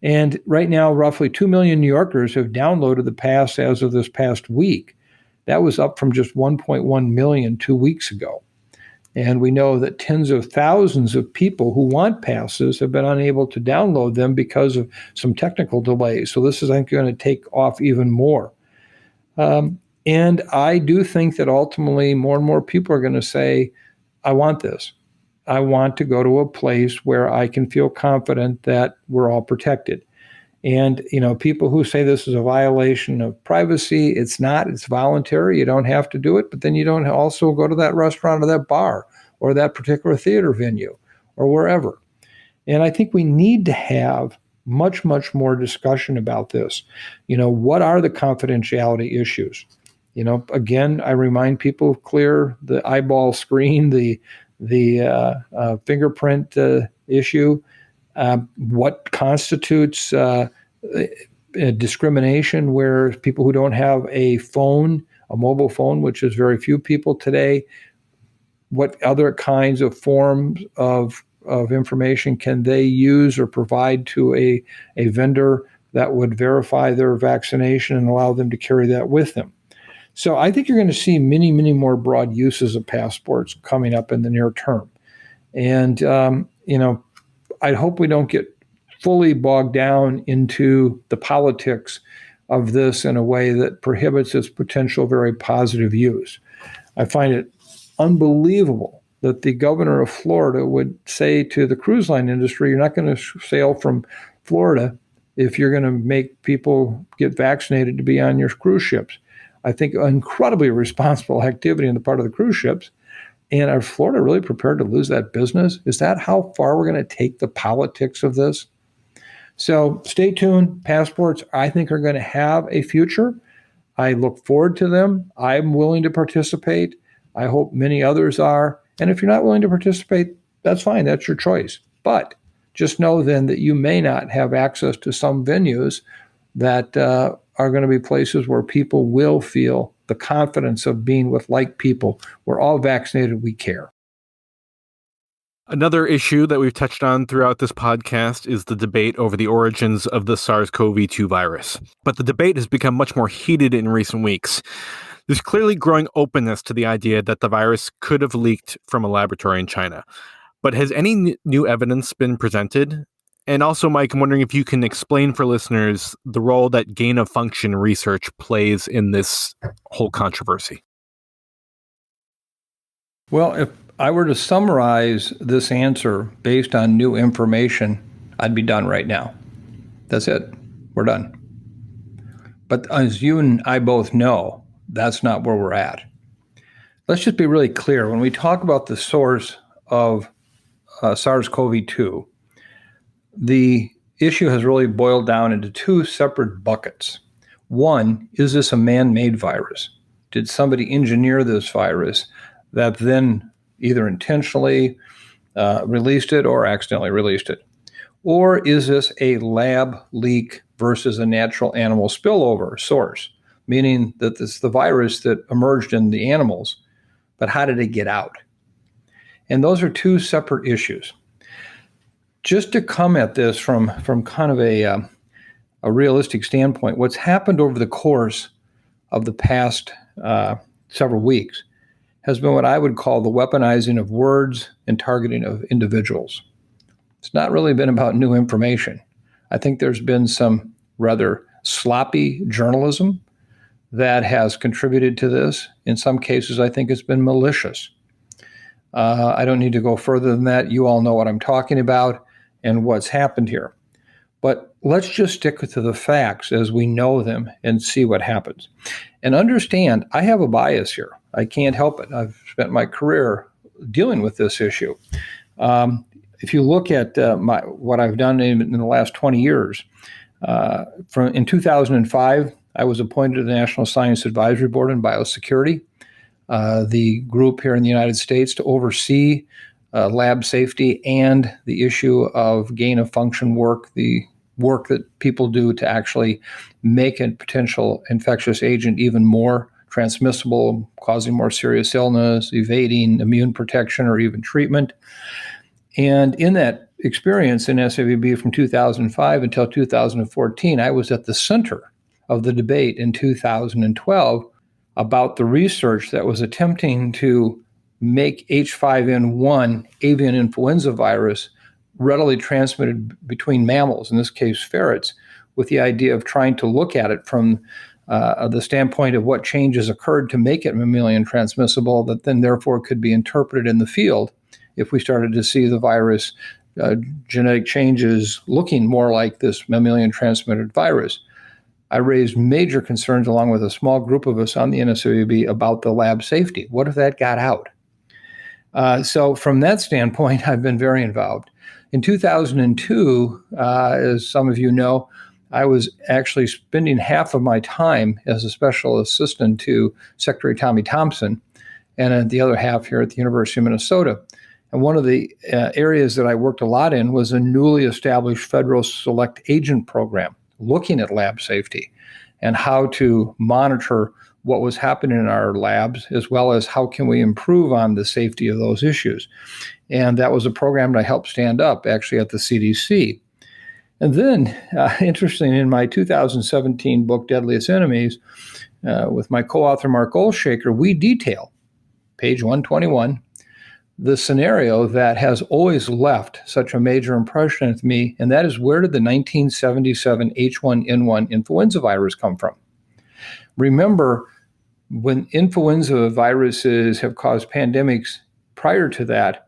And right now, roughly 2 million New Yorkers have downloaded the pass as of this past week. That was up from just 1.1 million 2 weeks ago. And we know that tens of thousands of people who want passes have been unable to download them because of some technical delays. So this is, I think, going to take off even more. And I do think that ultimately more and more people are going to say, I want this. I want to go to a place where I can feel confident that we're all protected. And, people who say this is a violation of privacy, it's not. It's voluntary. You don't have to do it. But then you don't also go to that restaurant or that bar or that particular theater venue or wherever. And I think we need to have much, much more discussion about this. What are the confidentiality issues? Again, I remind people, clear the eyeball screen, the fingerprint issue. What constitutes discrimination where people who don't have a mobile phone, which is very few people today, what other kinds of forms of information can they use or provide to a vendor that would verify their vaccination and allow them to carry that with them? So I think you're going to see many, many more broad uses of passports coming up in the near term. And, I hope we don't get fully bogged down into the politics of this in a way that prohibits its potential very positive use. I find it unbelievable that the governor of Florida would say to the cruise line industry, you're not going to sail from Florida if you're going to make people get vaccinated to be on your cruise ships. I think incredibly irresponsible activity on the part of the cruise ships. And are Florida really prepared to lose that business? Is that how far we're going to take the politics of this? So stay tuned. Passports, I think, are going to have a future. I look forward to them. I'm willing to participate. I hope many others are. And if you're not willing to participate, that's fine. That's your choice. But just know then that you may not have access to some venues that are going to be places where people will feel the confidence of being with like people. We're all vaccinated. We care. Another issue that we've touched on throughout this podcast is the debate over the origins of the SARS-CoV-2 virus. But the debate has become much more heated in recent weeks. There's clearly growing openness to the idea that the virus could have leaked from a laboratory in China. But has any new evidence been presented? And also, Mike, I'm wondering if you can explain for listeners the role that gain-of-function research plays in this whole controversy. Well, if I were to summarize this answer based on new information, I'd be done right now. That's it. We're done. But as you and I both know, that's not where we're at. Let's just be really clear. When we talk about the source of SARS-CoV-2, the issue has really boiled down into two separate buckets. One, is this a man-made virus? Did somebody engineer this virus that then either intentionally released it or accidentally released it? Or is this a lab leak versus a natural animal spillover source, meaning that this is the virus that emerged in the animals, but how did it get out? And those are two separate issues. Just to come at this from kind of a realistic standpoint, what's happened over the course of the past several weeks has been what I would call the weaponizing of words and targeting of individuals. It's not really been about new information. I think there's been some rather sloppy journalism that has contributed to this. In some cases, I think it's been malicious. I don't need to go further than that. You all know what I'm talking about and what's happened here. But let's just stick to the facts as we know them and see what happens. And understand, I have a bias here. I can't help it. I've spent my career dealing with this issue. If you look at what I've done in the last 20 years, in 2005, I was appointed to the National Science Advisory Board on Biosecurity, the group here in the United States to oversee lab safety and the issue of gain of function work, the work that people do to actually make a potential infectious agent even more transmissible, causing more serious illness, evading immune protection or even treatment. And in that experience in SAVB from 2005 until 2014, I was at the center of the debate in 2012 about the research that was attempting to make H5N1 avian influenza virus readily transmitted between mammals, in this case ferrets, with the idea of trying to look at it from the standpoint of what changes occurred to make it mammalian transmissible that then therefore could be interpreted in the field if we started to see the virus genetic changes looking more like this mammalian transmitted virus. I raised major concerns along with a small group of us on the NSAB about the lab safety. What if that got out? So from that standpoint, I've been very involved. In 2002, as some of you know, I was actually spending half of my time as a special assistant to Secretary Tommy Thompson, and the other half here at the University of Minnesota. And one of the areas that I worked a lot in was a newly established federal select agent program, looking at lab safety and how to monitor what was happening in our labs, as well as how can we improve on the safety of those issues. And that was a program that I helped stand up actually at the CDC. And then, interestingly, in my 2017 book, Deadliest Enemies, with my co-author Mark Olshaker, we detail, page 121, the scenario that has always left such a major impression with me, and that is, where did the 1977 H1N1 influenza virus come from? Remember, when influenza viruses have caused pandemics prior to that,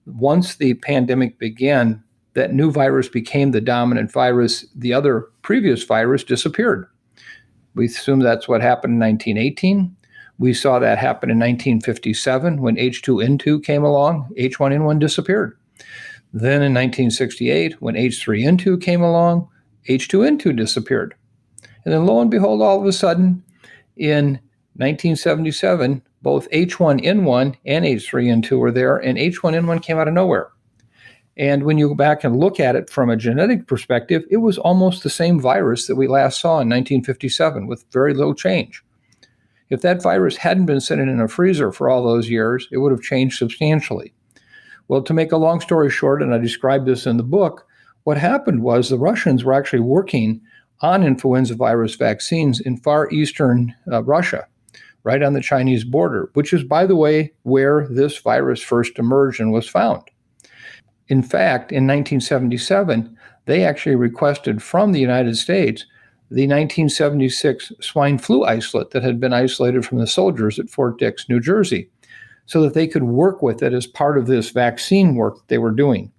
once the pandemic began, that new virus became the dominant virus. The other previous virus disappeared. We assume that's what happened in 1918. We saw that happen in 1957 when H2N2 came along, H1N1 disappeared. Then in 1968, when H3N2 came along, H2N2 disappeared. And then lo and behold, all of a sudden, in 1977, both H1N1 and H3N2 were there, and H1N1 came out of nowhere. And when you go back and look at it from a genetic perspective, it was almost the same virus that we last saw in 1957 with very little change. If that virus hadn't been sitting in a freezer for all those years, it would have changed substantially. Well, to make a long story short, and I describe this in the book, what happened was the Russians were actually working on influenza virus vaccines in far eastern Russia, right on the Chinese border, which is, by the way, where this virus first emerged and was found. In fact, in 1977, they actually requested from the United States the 1976 swine flu isolate that had been isolated from the soldiers at Fort Dix, New Jersey, so that they could work with it as part of this vaccine work that they were doing.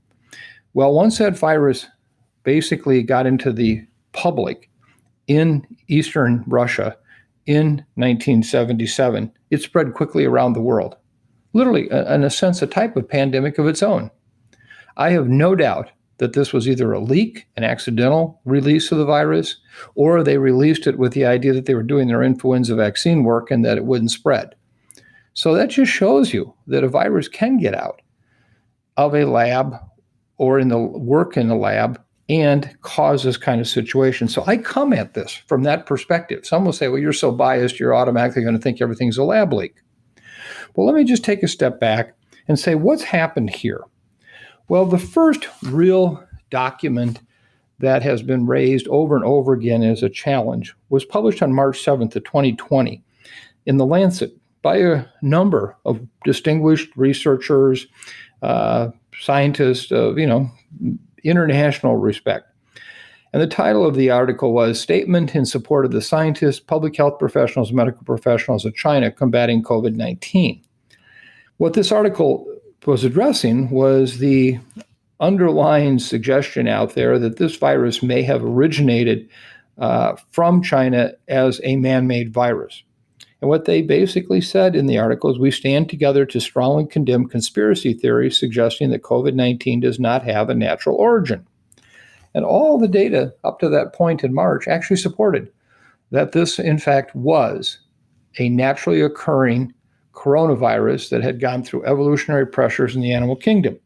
Well, once that virus basically got into the public in eastern Russia in 1977, it spread quickly around the world. Literally, in a sense, a type of pandemic of its own. I have no doubt that this was either a leak, an accidental release of the virus, or they released it with the idea that they were doing their influenza vaccine work and that it wouldn't spread. So that just shows you that a virus can get out of a lab or in the work in the lab and cause this kind of situation. So I come at this from that perspective. Some will say, well, you're so biased, you're automatically going to think everything's a lab leak. Well, let me just take a step back and say, what's happened here? Well, the first real document that has been raised over and over again as a challenge was published on March 7th of 2020 in The Lancet by a number of distinguished researchers, scientists of, international respect. And the title of the article was Statement in Support of the Scientists, Public Health Professionals, Medical Professionals of China Combating COVID-19. What this article was addressing was the underlying suggestion out there that this virus may have originated from China as a man-made virus. And what they basically said in the article is we stand together to strongly condemn conspiracy theories suggesting that COVID-19 does not have a natural origin. And all the data up to that point in March actually supported that this, in fact, was a naturally occurring coronavirus that had gone through evolutionary pressures in the animal kingdom.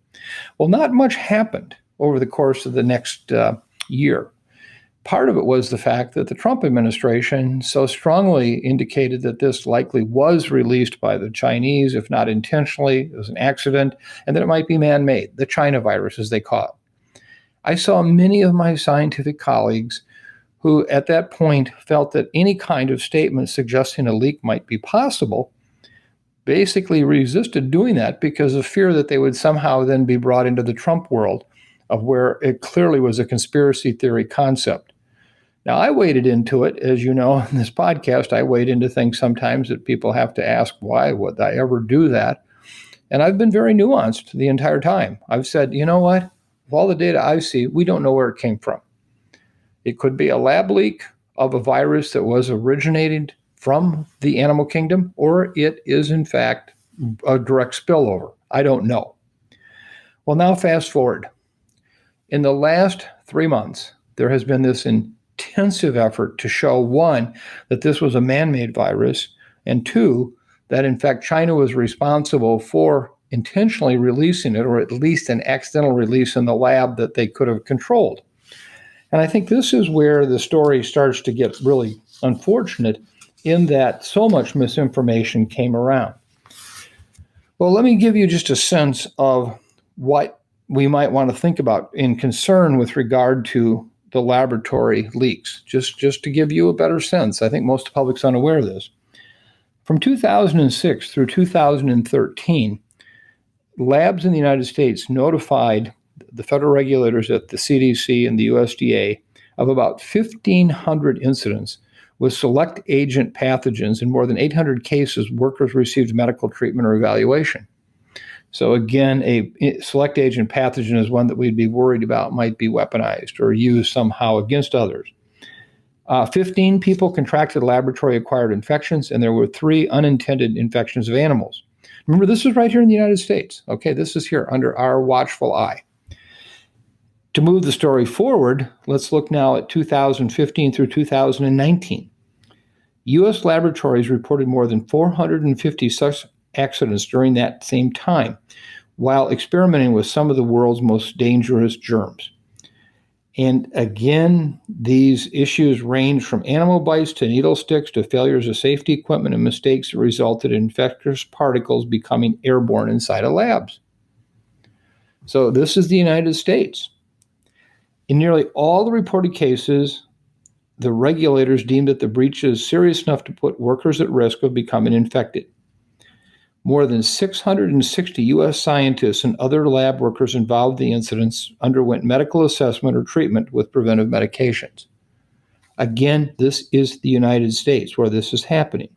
Well, not much happened over the course of the next year. Part of it was the fact that the Trump administration so strongly indicated that this likely was released by the Chinese, if not intentionally, it was an accident, and that it might be man-made, the China virus, as they call it. I saw many of my scientific colleagues who at that point felt that any kind of statement suggesting a leak might be possible basically resisted doing that because of fear that they would somehow then be brought into the Trump world of where it clearly was a conspiracy theory concept. Now, I waded into it, as you know, in this podcast, I wade into things sometimes that people have to ask, why would I ever do that? And I've been very nuanced the entire time. I've said, you know what? With all the data I see, we don't know where it came from. It could be a lab leak of a virus that was originated from the animal kingdom, or it is, in fact, a direct spillover. I don't know. Well, now fast forward. In the last 3 months, there has been this intensive effort to show, one, that this was a man-made virus, and two, that in fact China was responsible for intentionally releasing it, or at least an accidental release in the lab that they could have controlled. And I think this is where the story starts to get really unfortunate, in that so much misinformation came around. Well, let me give you just a sense of what we might want to think about in concern with regard to the laboratory leaks, just to give you a better sense. I think most of the public's unaware of this. From 2006 through 2013, labs in the United States notified the federal regulators at the CDC and the USDA of about 1,500 incidents with select agent pathogens. In more than 800 cases, workers received medical treatment or evaluation. So again, a select agent pathogen is one that we'd be worried about might be weaponized or used somehow against others. 15 people contracted laboratory-acquired infections, and there were 3 unintended infections of animals. Remember, this is right here in the United States. Okay, this is here under our watchful eye. To move the story forward, let's look now at 2015 through 2019. U.S. laboratories reported more than 450 such accidents during that same time, while experimenting with some of the world's most dangerous germs. And again, these issues range from animal bites to needle sticks to failures of safety equipment and mistakes that resulted in infectious particles becoming airborne inside of labs. So this is the United States. In nearly all the reported cases, the regulators deemed that the breach is serious enough to put workers at risk of becoming infected. More than 660 U.S. scientists and other lab workers involved in the incidents underwent medical assessment or treatment with preventive medications. Again, this is the United States where this is happening.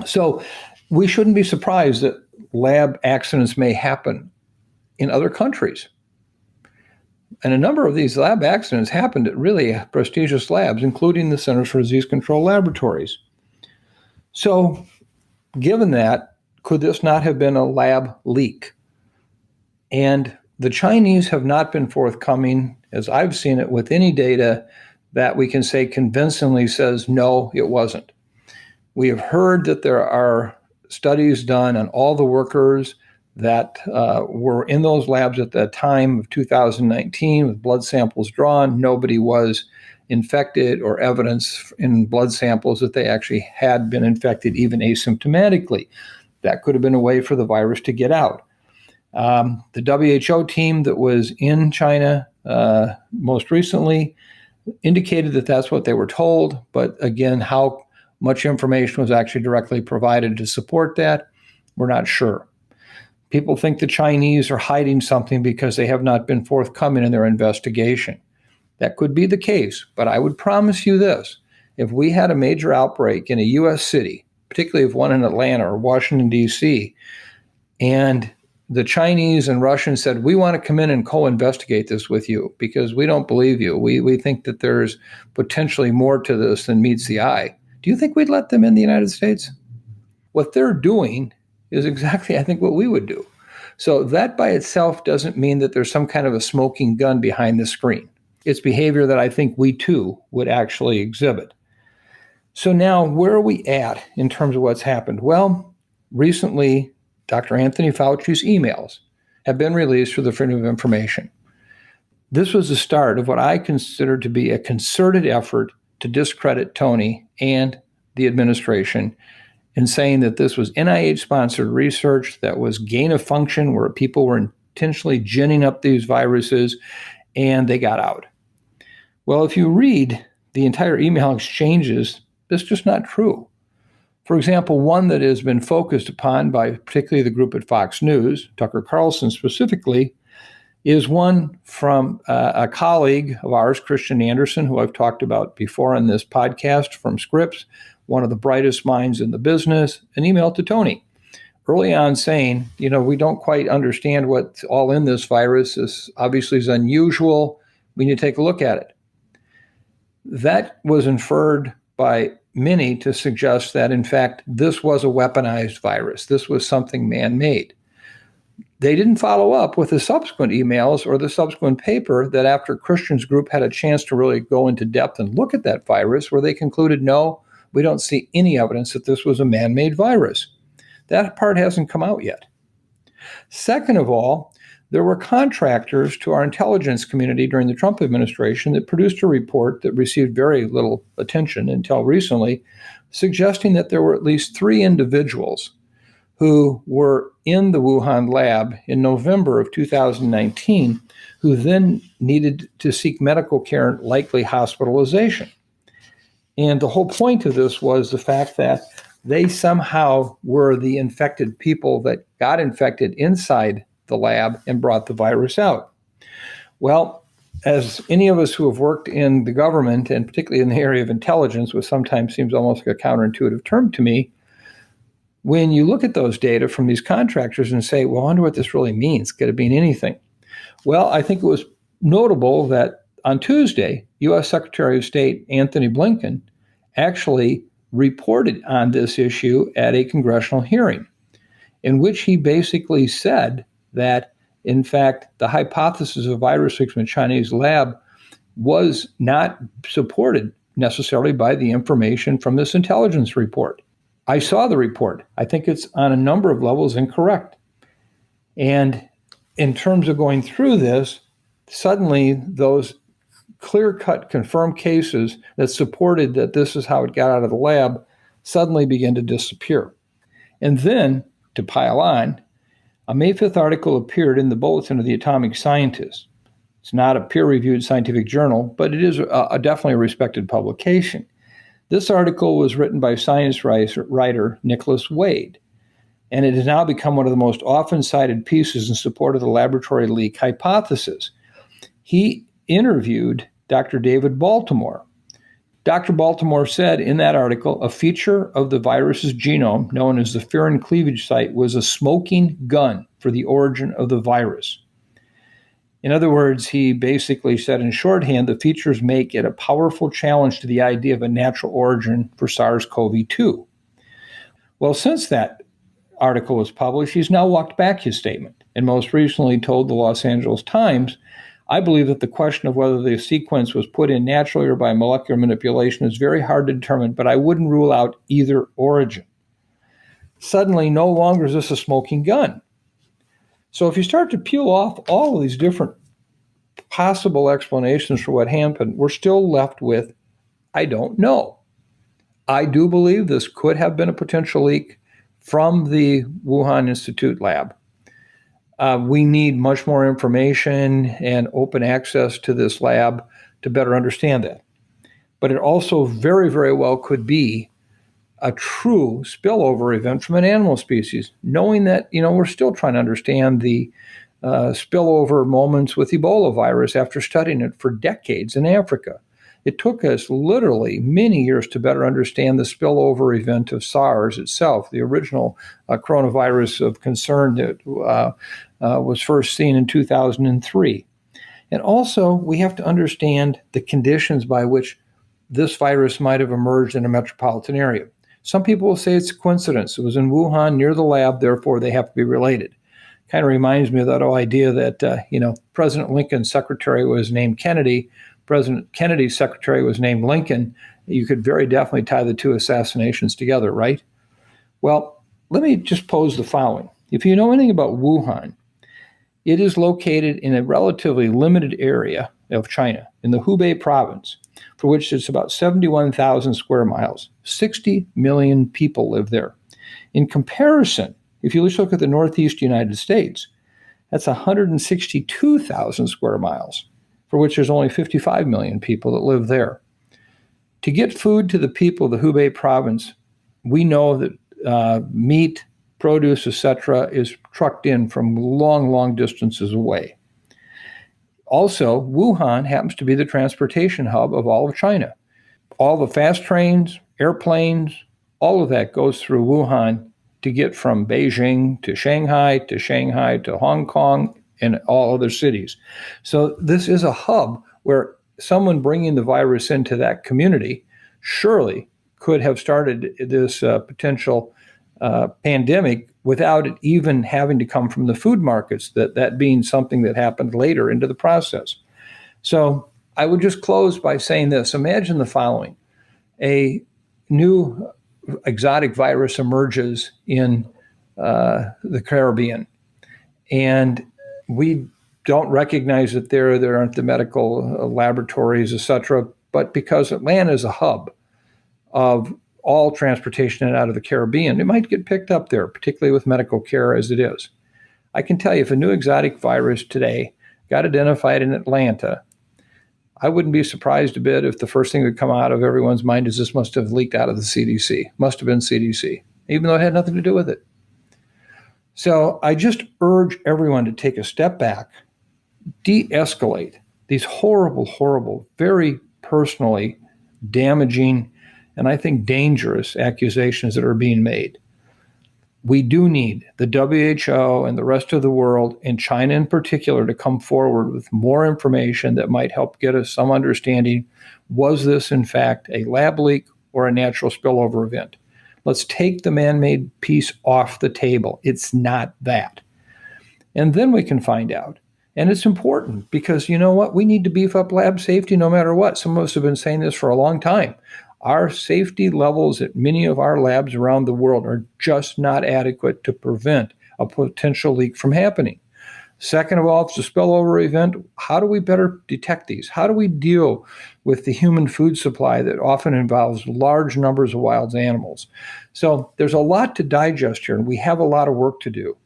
So we shouldn't be surprised that lab accidents may happen in other countries. And a number of these lab accidents happened at really prestigious labs, including the Centers for Disease Control Laboratories. So given that, could this not have been a lab leak? And the Chinese have not been forthcoming, as I've seen it, with any data that we can say convincingly says, no, it wasn't. We have heard that there are studies done on all the workers that were in those labs at the time of 2019 with blood samples drawn. Nobody was infected or evidence in blood samples that they actually had been infected, even asymptomatically. That could have been a way for the virus to get out. The WHO team that was in China most recently indicated that that's what they were told. But again, how much information was actually directly provided to support that, we're not sure. People think the Chinese are hiding something because they have not been forthcoming in their investigation. That could be the case, but I would promise you this. If we had a major outbreak in a U.S. city, particularly if one in Atlanta or Washington, D.C., and the Chinese and Russians said, we want to come in and co-investigate this with you because we don't believe you. We think that there's potentially more to this than meets the eye. Do you think we'd let them in the United States? What they're doing is exactly, I think, what we would do. So that by itself doesn't mean that there's some kind of a smoking gun behind the screen. It's behavior that I think we too would actually exhibit. So now, where are we at in terms of what's happened? Well, recently, Dr. Anthony Fauci's emails have been released for the Freedom of Information. This was the start of what I consider to be a concerted effort to discredit Tony and the administration in saying that this was NIH-sponsored research that was gain of function, where people were intentionally ginning up these viruses, and they got out. Well, if you read the entire email exchanges, that's just not true. For example, one that has been focused upon by particularly the group at Fox News, Tucker Carlson specifically, is one from a colleague of ours, Christian Anderson, who I've talked about before on this podcast, from Scripps, one of the brightest minds in the business, an email to Tony early on saying, we don't quite understand what's all in this virus. This obviously is unusual. We need to take a look at it. That was inferred by many to suggest that, in fact, this was a weaponized virus. This was something man-made. They didn't follow up with the subsequent emails or the subsequent paper that after Christian's group had a chance to really go into depth and look at that virus, where they concluded, no, we don't see any evidence that this was a man-made virus. That part hasn't come out yet. Second of all, there were contractors to our intelligence community during the Trump administration that produced a report that received very little attention until recently, suggesting that there were at least 3 individuals who were in the Wuhan lab in November of 2019 who then needed to seek medical care and likely hospitalization. And the whole point of this was the fact that they somehow were the infected people that got infected inside the lab and brought the virus out. Well, as any of us who have worked in the government, and particularly in the area of intelligence, which sometimes seems almost like a counterintuitive term to me, when you look at those data from these contractors and say, well, I wonder what this really means, could it mean anything? Well, I think it was notable that on Tuesday, U.S. Secretary of State Anthony Blinken actually reported on this issue at a congressional hearing, in which he basically said that, in fact, the hypothesis of virus leaks from a Chinese lab was not supported necessarily by the information from this intelligence report. I saw the report. I think it's on a number of levels incorrect. And in terms of going through this, suddenly those clear-cut confirmed cases that supported that this is how it got out of the lab suddenly began to disappear. And then, to pile on, a May 5th article appeared in the Bulletin of the Atomic Scientist. It's not a peer-reviewed scientific journal, but it is definitely a respected publication. This article was written by science writer Nicholas Wade, and it has now become one of the most often cited pieces in support of the laboratory leak hypothesis. He interviewed Dr. David Baltimore. Dr. Baltimore said in that article, a feature of the virus's genome, known as the furin cleavage site, was a smoking gun for the origin of the virus. In other words, he basically said in shorthand, the features make it a powerful challenge to the idea of a natural origin for SARS-CoV-2. Well, since that article was published, he's now walked back his statement and most recently told the Los Angeles Times, I believe that the question of whether the sequence was put in naturally or by molecular manipulation is very hard to determine, but I wouldn't rule out either origin. Suddenly, no longer is this a smoking gun. So if you start to peel off all of these different possible explanations for what happened, we're still left with, I don't know. I do believe this could have been a potential leak from the Wuhan Institute lab. We need much more information and open access to this lab to better understand that. But it also very, very well could be a true spillover event from an animal species, knowing that, we're still trying to understand the spillover moments with Ebola virus after studying it for decades in Africa. It took us literally many years to better understand the spillover event of SARS itself, the original coronavirus of concern that was first seen in 2003. And also, we have to understand the conditions by which this virus might have emerged in a metropolitan area. Some people will say it's a coincidence. It was in Wuhan near the lab, therefore they have to be related. Kind of reminds me of that whole idea that, President Lincoln's secretary was named Kennedy, President Kennedy's secretary was named Lincoln. You could very definitely tie the two assassinations together, right? Well, let me just pose the following. If you know anything about Wuhan, it is located in a relatively limited area of China, in the Hubei province, for which it's about 71,000 square miles. 60 million people live there. In comparison, if you just look at the northeast United States, that's 162,000 square miles, for which there's only 55 million people that live there. To get food to the people of the Hubei province, we know that meat, produce, etc., is trucked in from long, long distances away. Also, Wuhan happens to be the transportation hub of all of China. All the fast trains, airplanes, all of that goes through Wuhan to get from Beijing to Shanghai to Hong Kong and all other cities. So this is a hub where someone bringing the virus into that community surely could have started this potential pandemic without it even having to come from the food markets, that being something that happened later into the process. So I would just close by saying this. Imagine the following. A new exotic virus emerges in the Caribbean, and we don't recognize it there. There aren't the medical laboratories, etc. But because Atlanta is a hub of all transportation in and out of the Caribbean, it might get picked up there, particularly with medical care as it is. I can tell you, if a new exotic virus today got identified in Atlanta, I wouldn't be surprised a bit if the first thing that would come out of everyone's mind is this must have leaked out of the CDC, must have been CDC, even though it had nothing to do with it. So I just urge everyone to take a step back, de-escalate these horrible, horrible, very personally damaging, and I think dangerous accusations that are being made. We do need the WHO and the rest of the world, and China in particular, to come forward with more information that might help get us some understanding. Was this, in fact, a lab leak or a natural spillover event? Let's take the man-made piece off the table. It's not that. And then we can find out. And it's important because, you know what? We need to beef up lab safety no matter what. Some of us have been saying this for a long time. Our safety levels at many of our labs around the world are just not adequate to prevent a potential leak from happening. Second of all, if it's a spillover event, how do we better detect these? How do we deal with the human food supply that often involves large numbers of wild animals? So there's a lot to digest here, and we have a lot of work to do.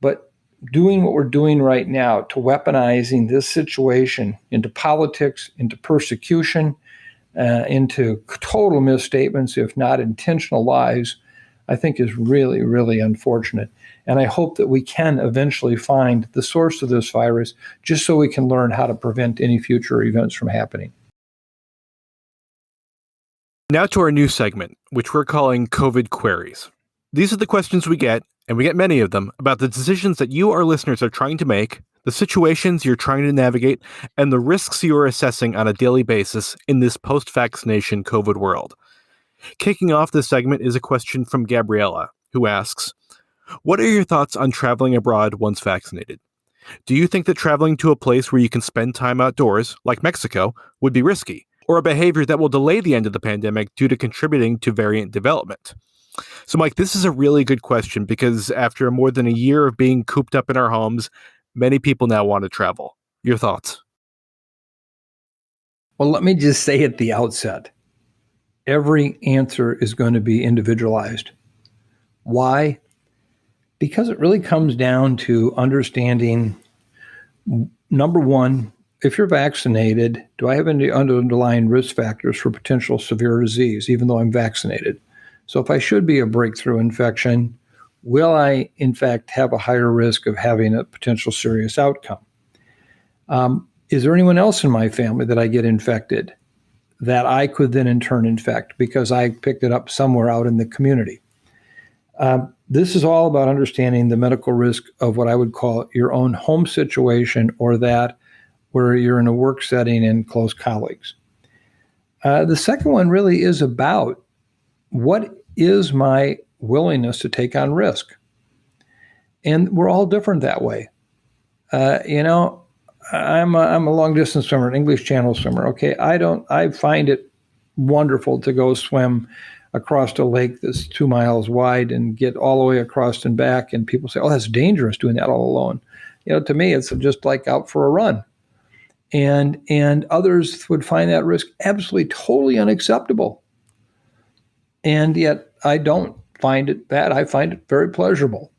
But doing what we're doing right now to weaponizing this situation into politics, into persecution, into total misstatements, if not intentional lies, I think is really, really unfortunate. And I hope that we can eventually find the source of this virus just so we can learn how to prevent any future events from happening. Now to our new segment, which we're calling COVID Queries. These are the questions we get, and we get many of them, about the decisions that you, our listeners, are trying to make, the situations you're trying to navigate, and the risks you are assessing on a daily basis in this post-vaccination COVID world. Kicking off this segment is a question from Gabriella, who asks, what are your thoughts on traveling abroad once vaccinated? Do you think that traveling to a place where you can spend time outdoors, like Mexico, would be risky, or a behavior that will delay the end of the pandemic due to contributing to variant development? So, Mike, this is a really good question because after more than a year of being cooped up in our homes, many people now want to travel. Your thoughts? Well, let me just say at the outset, every answer is going to be individualized. Why? Because it really comes down to understanding, number one, if you're vaccinated, do I have any underlying risk factors for potential severe disease, even though I'm vaccinated? So if I should be a breakthrough infection, will I, in fact, have a higher risk of having a potential serious outcome? Is there anyone else in my family that I get infected that I could then in turn infect because I picked it up somewhere out in the community? This is all about understanding the medical risk of what I would call your own home situation or that where you're in a work setting and close colleagues. The second one really is about what is my willingness to take on risk? And we're all different that way. I'm a long distance swimmer, an English Channel swimmer. Okay, I find it wonderful to go swim across a lake that's 2 miles wide and get all the way across and back. And people say, "Oh, that's dangerous doing that all alone." To me, it's just like out for a run. And others would find that risk absolutely totally unacceptable. And yet I don't find it bad. I find it very pleasurable.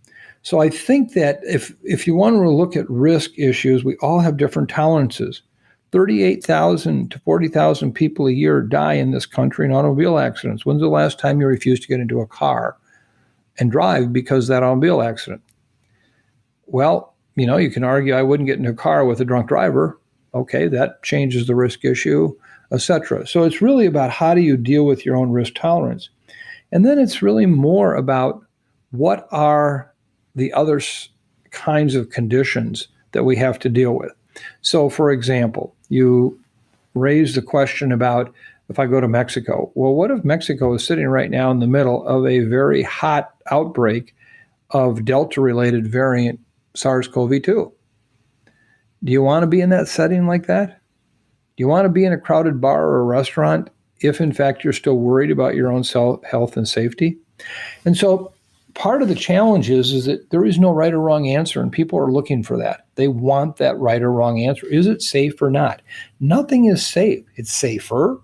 So I think that if you want to look at risk issues, we all have different tolerances. 38,000 to 40,000 people a year die in this country in automobile accidents. When's the last time you refused to get into a car and drive because of that automobile accident? Well, you can argue I wouldn't get in a car with a drunk driver. Okay, that changes the risk issue, etc. So it's really about how do you deal with your own risk tolerance. And then it's really more about what are the other kinds of conditions that we have to deal with. So, for example, you raised the question about if I go to Mexico. Well, what if Mexico is sitting right now in the middle of a very hot outbreak of Delta-related variant SARS-CoV-2? Do you want to be in that setting like that? Do you want to be in a crowded bar or a restaurant if, in fact, you're still worried about your own health and safety? And so part of the challenge is that there is no right or wrong answer, and people are looking for that. They want that right or wrong answer. Is it safe or not? Nothing is safe. It's safer.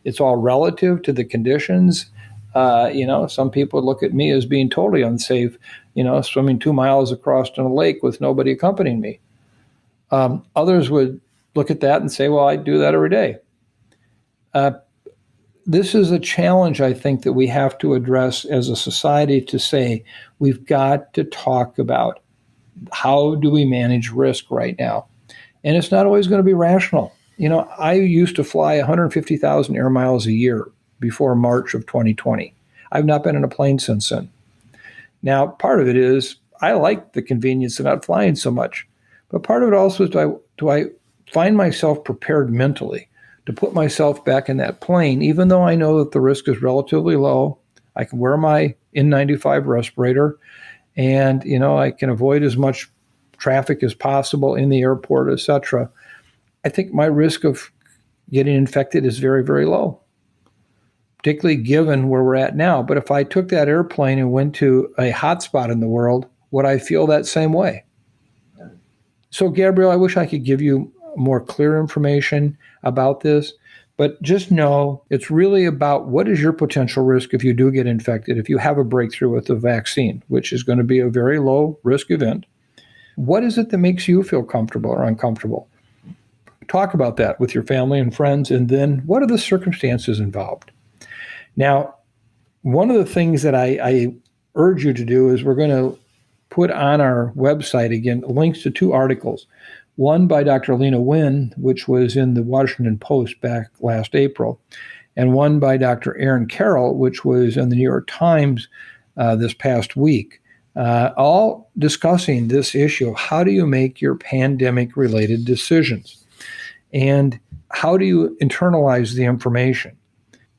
It's all relative to the conditions. Some people look at me as being totally unsafe, swimming 2 miles across a lake with nobody accompanying me. Others would look at that and say, well, I do that every day. This is a challenge, I think, that we have to address as a society to say we've got to talk about how do we manage risk right now. And it's not always going to be rational. I used to fly 150,000 air miles a year before March of 2020. I've not been in a plane since then. Now, part of it is I like the convenience of not flying so much. But part of it also is do I find myself prepared mentally to put myself back in that plane, even though I know that the risk is relatively low. I can wear my N95 respirator, and I can avoid as much traffic as possible in the airport, etc. I think my risk of getting infected is very, very low, particularly given where we're at now. But if I took that airplane and went to a hotspot in the world, would I feel that same way? So, Gabriel, I wish I could give you more clear information about this, but just know it's really about what is your potential risk if you do get infected, if you have a breakthrough with the vaccine, which is going to be a very low risk event. What is it that makes you feel comfortable or uncomfortable? Talk about that with your family and friends, and then what are the circumstances involved? Now, one of the things that I urge you to do is we're going to put on our website, again, links to 2 articles. One by Dr. Lena Wynn, which was in the Washington Post back last April, and one by Dr. Aaron Carroll, which was in the New York Times this past week, all discussing this issue of how do you make your pandemic-related decisions, and how do you internalize the information.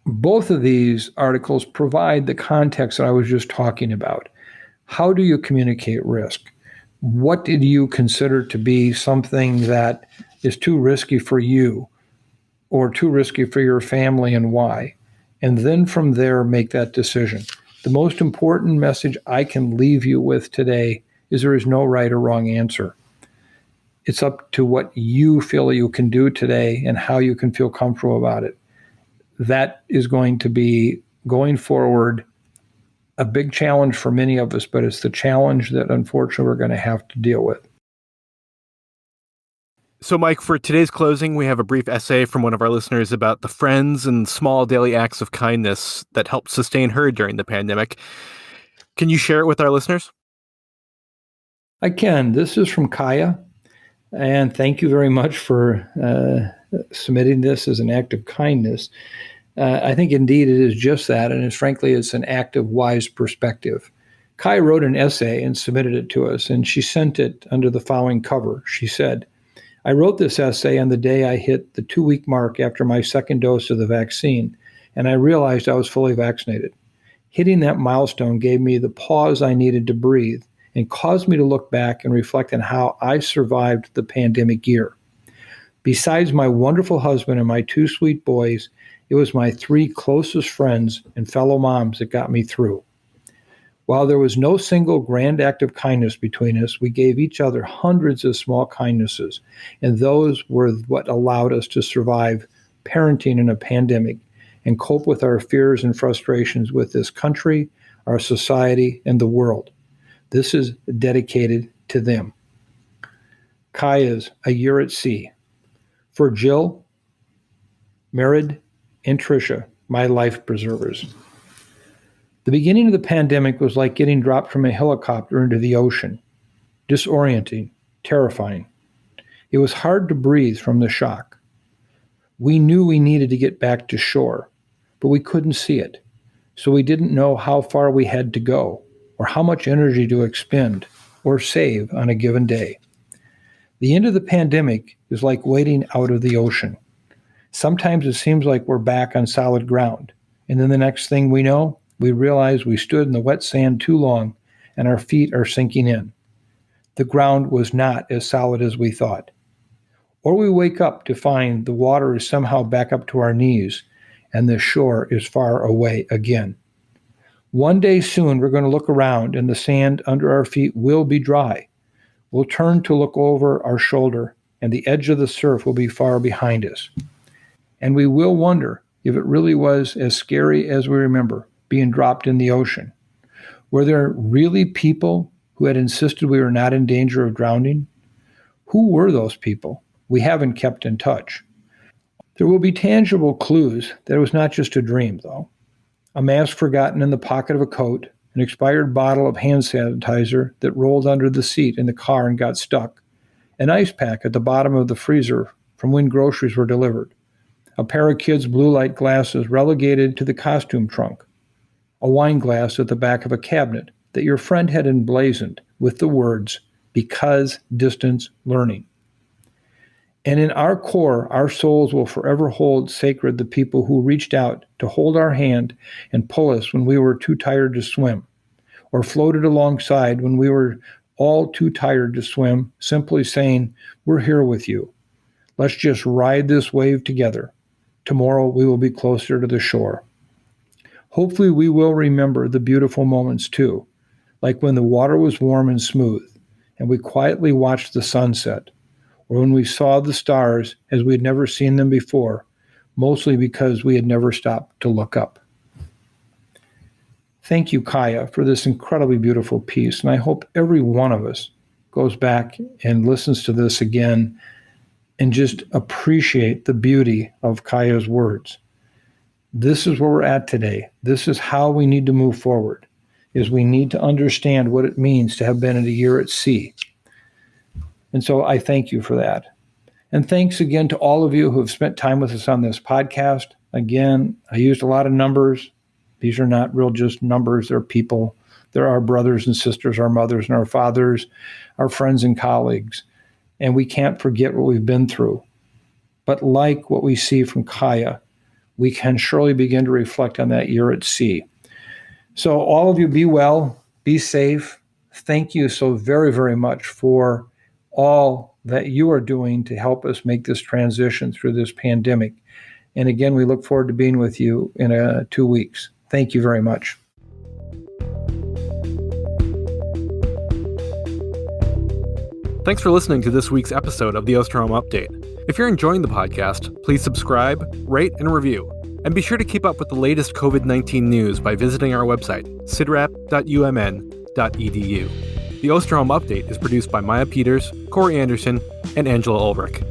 Both of these articles provide the context that I was just talking about. How do you communicate risk? What did you consider to be something that is too risky for you or too risky for your family, and why? And then from there, make that decision. The most important message I can leave you with today is there is no right or wrong answer. It's up to what you feel you can do today and how you can feel comfortable about it. That is going to be, going forward, a big challenge for many of us, but it's the challenge that unfortunately we're going to have to deal with. So, Mike, for today's closing, we have a brief essay from one of our listeners about the friends and small daily acts of kindness that helped sustain her during the pandemic. Can you share it with our listeners? I can. This is from Kaya, and thank you very much for submitting this as an act of kindness. I think indeed it is just that, and frankly, it's an act of wise perspective. Kaya wrote an essay and submitted it to us, and she sent it under the following cover. She said, I wrote this essay on the day I hit the 2-week mark after my second dose of the vaccine, and I realized I was fully vaccinated. Hitting that milestone gave me the pause I needed to breathe and caused me to look back and reflect on how I survived the pandemic year. Besides my wonderful husband and my 2 sweet boys, it was my 3 closest friends and fellow moms that got me through. While there was no single grand act of kindness between us, we gave each other hundreds of small kindnesses, and those were what allowed us to survive parenting in a pandemic and cope with our fears and frustrations with this country, our society, and the world. This is dedicated to them. Kaya's A Year at Sea. For Jill, Merid, and Tricia, my life preservers. The beginning of the pandemic was like getting dropped from a helicopter into the ocean. Disorienting, terrifying. It was hard to breathe from the shock. We knew we needed to get back to shore, but we couldn't see it. So we didn't know how far we had to go, or how much energy to expend or save on a given day. The end of the pandemic is like wading out of the ocean. Sometimes it seems like we're back on solid ground, and then the next thing we know, we realize we stood in the wet sand too long and our feet are sinking in. The ground was not as solid as we thought. Or we wake up to find the water is somehow back up to our knees and the shore is far away again. One day soon we're going to look around and the sand under our feet will be dry. We'll turn to look over our shoulder and the edge of the surf will be far behind us. And we will wonder if it really was as scary as we remember, being dropped in the ocean. Were there really people who had insisted we were not in danger of drowning? Who were those people? We haven't kept in touch. There will be tangible clues that it was not just a dream, though. A mask forgotten in the pocket of a coat, an expired bottle of hand sanitizer that rolled under the seat in the car and got stuck, an ice pack at the bottom of the freezer from when groceries were delivered, a pair of kids' blue light glasses relegated to the costume trunk, a wine glass at the back of a cabinet that your friend had emblazoned with the words, because distance learning. And in our core, our souls will forever hold sacred the people who reached out to hold our hand and pull us when we were too tired to swim, or floated alongside when we were all too tired to swim, simply saying, we're here with you. Let's just ride this wave together. Tomorrow we will be closer to the shore. Hopefully we will remember the beautiful moments too, like when the water was warm and smooth, and we quietly watched the sunset, or when we saw the stars as we had never seen them before, mostly because we had never stopped to look up. Thank you, Kaya, for this incredibly beautiful piece, and I hope every one of us goes back and listens to this again and just appreciate the beauty of Kaya's words. This is where we're at today. This is how we need to move forward, is we need to understand what it means to have been in a year at sea. And so I thank you for that. And thanks again to all of you who have spent time with us on this podcast. Again, I used a lot of numbers. These are not real just numbers. They're people. They're our brothers and sisters, our mothers and our fathers, our friends and colleagues. And we can't forget what we've been through. But like what we see from Kaya, we can surely begin to reflect on that year at sea. So all of you be well, be safe. Thank you so very, very much for all that you are doing to help us make this transition through this pandemic. And again, we look forward to being with you in 2 weeks. Thank you very much. Thanks for listening to this week's episode of the Osterholm Update. If you're enjoying the podcast, please subscribe, rate, and review. And be sure to keep up with the latest COVID-19 news by visiting our website, cidrap.umn.edu. The Osterholm Update is produced by Maya Peters, Corey Anderson, and Angela Ulrich.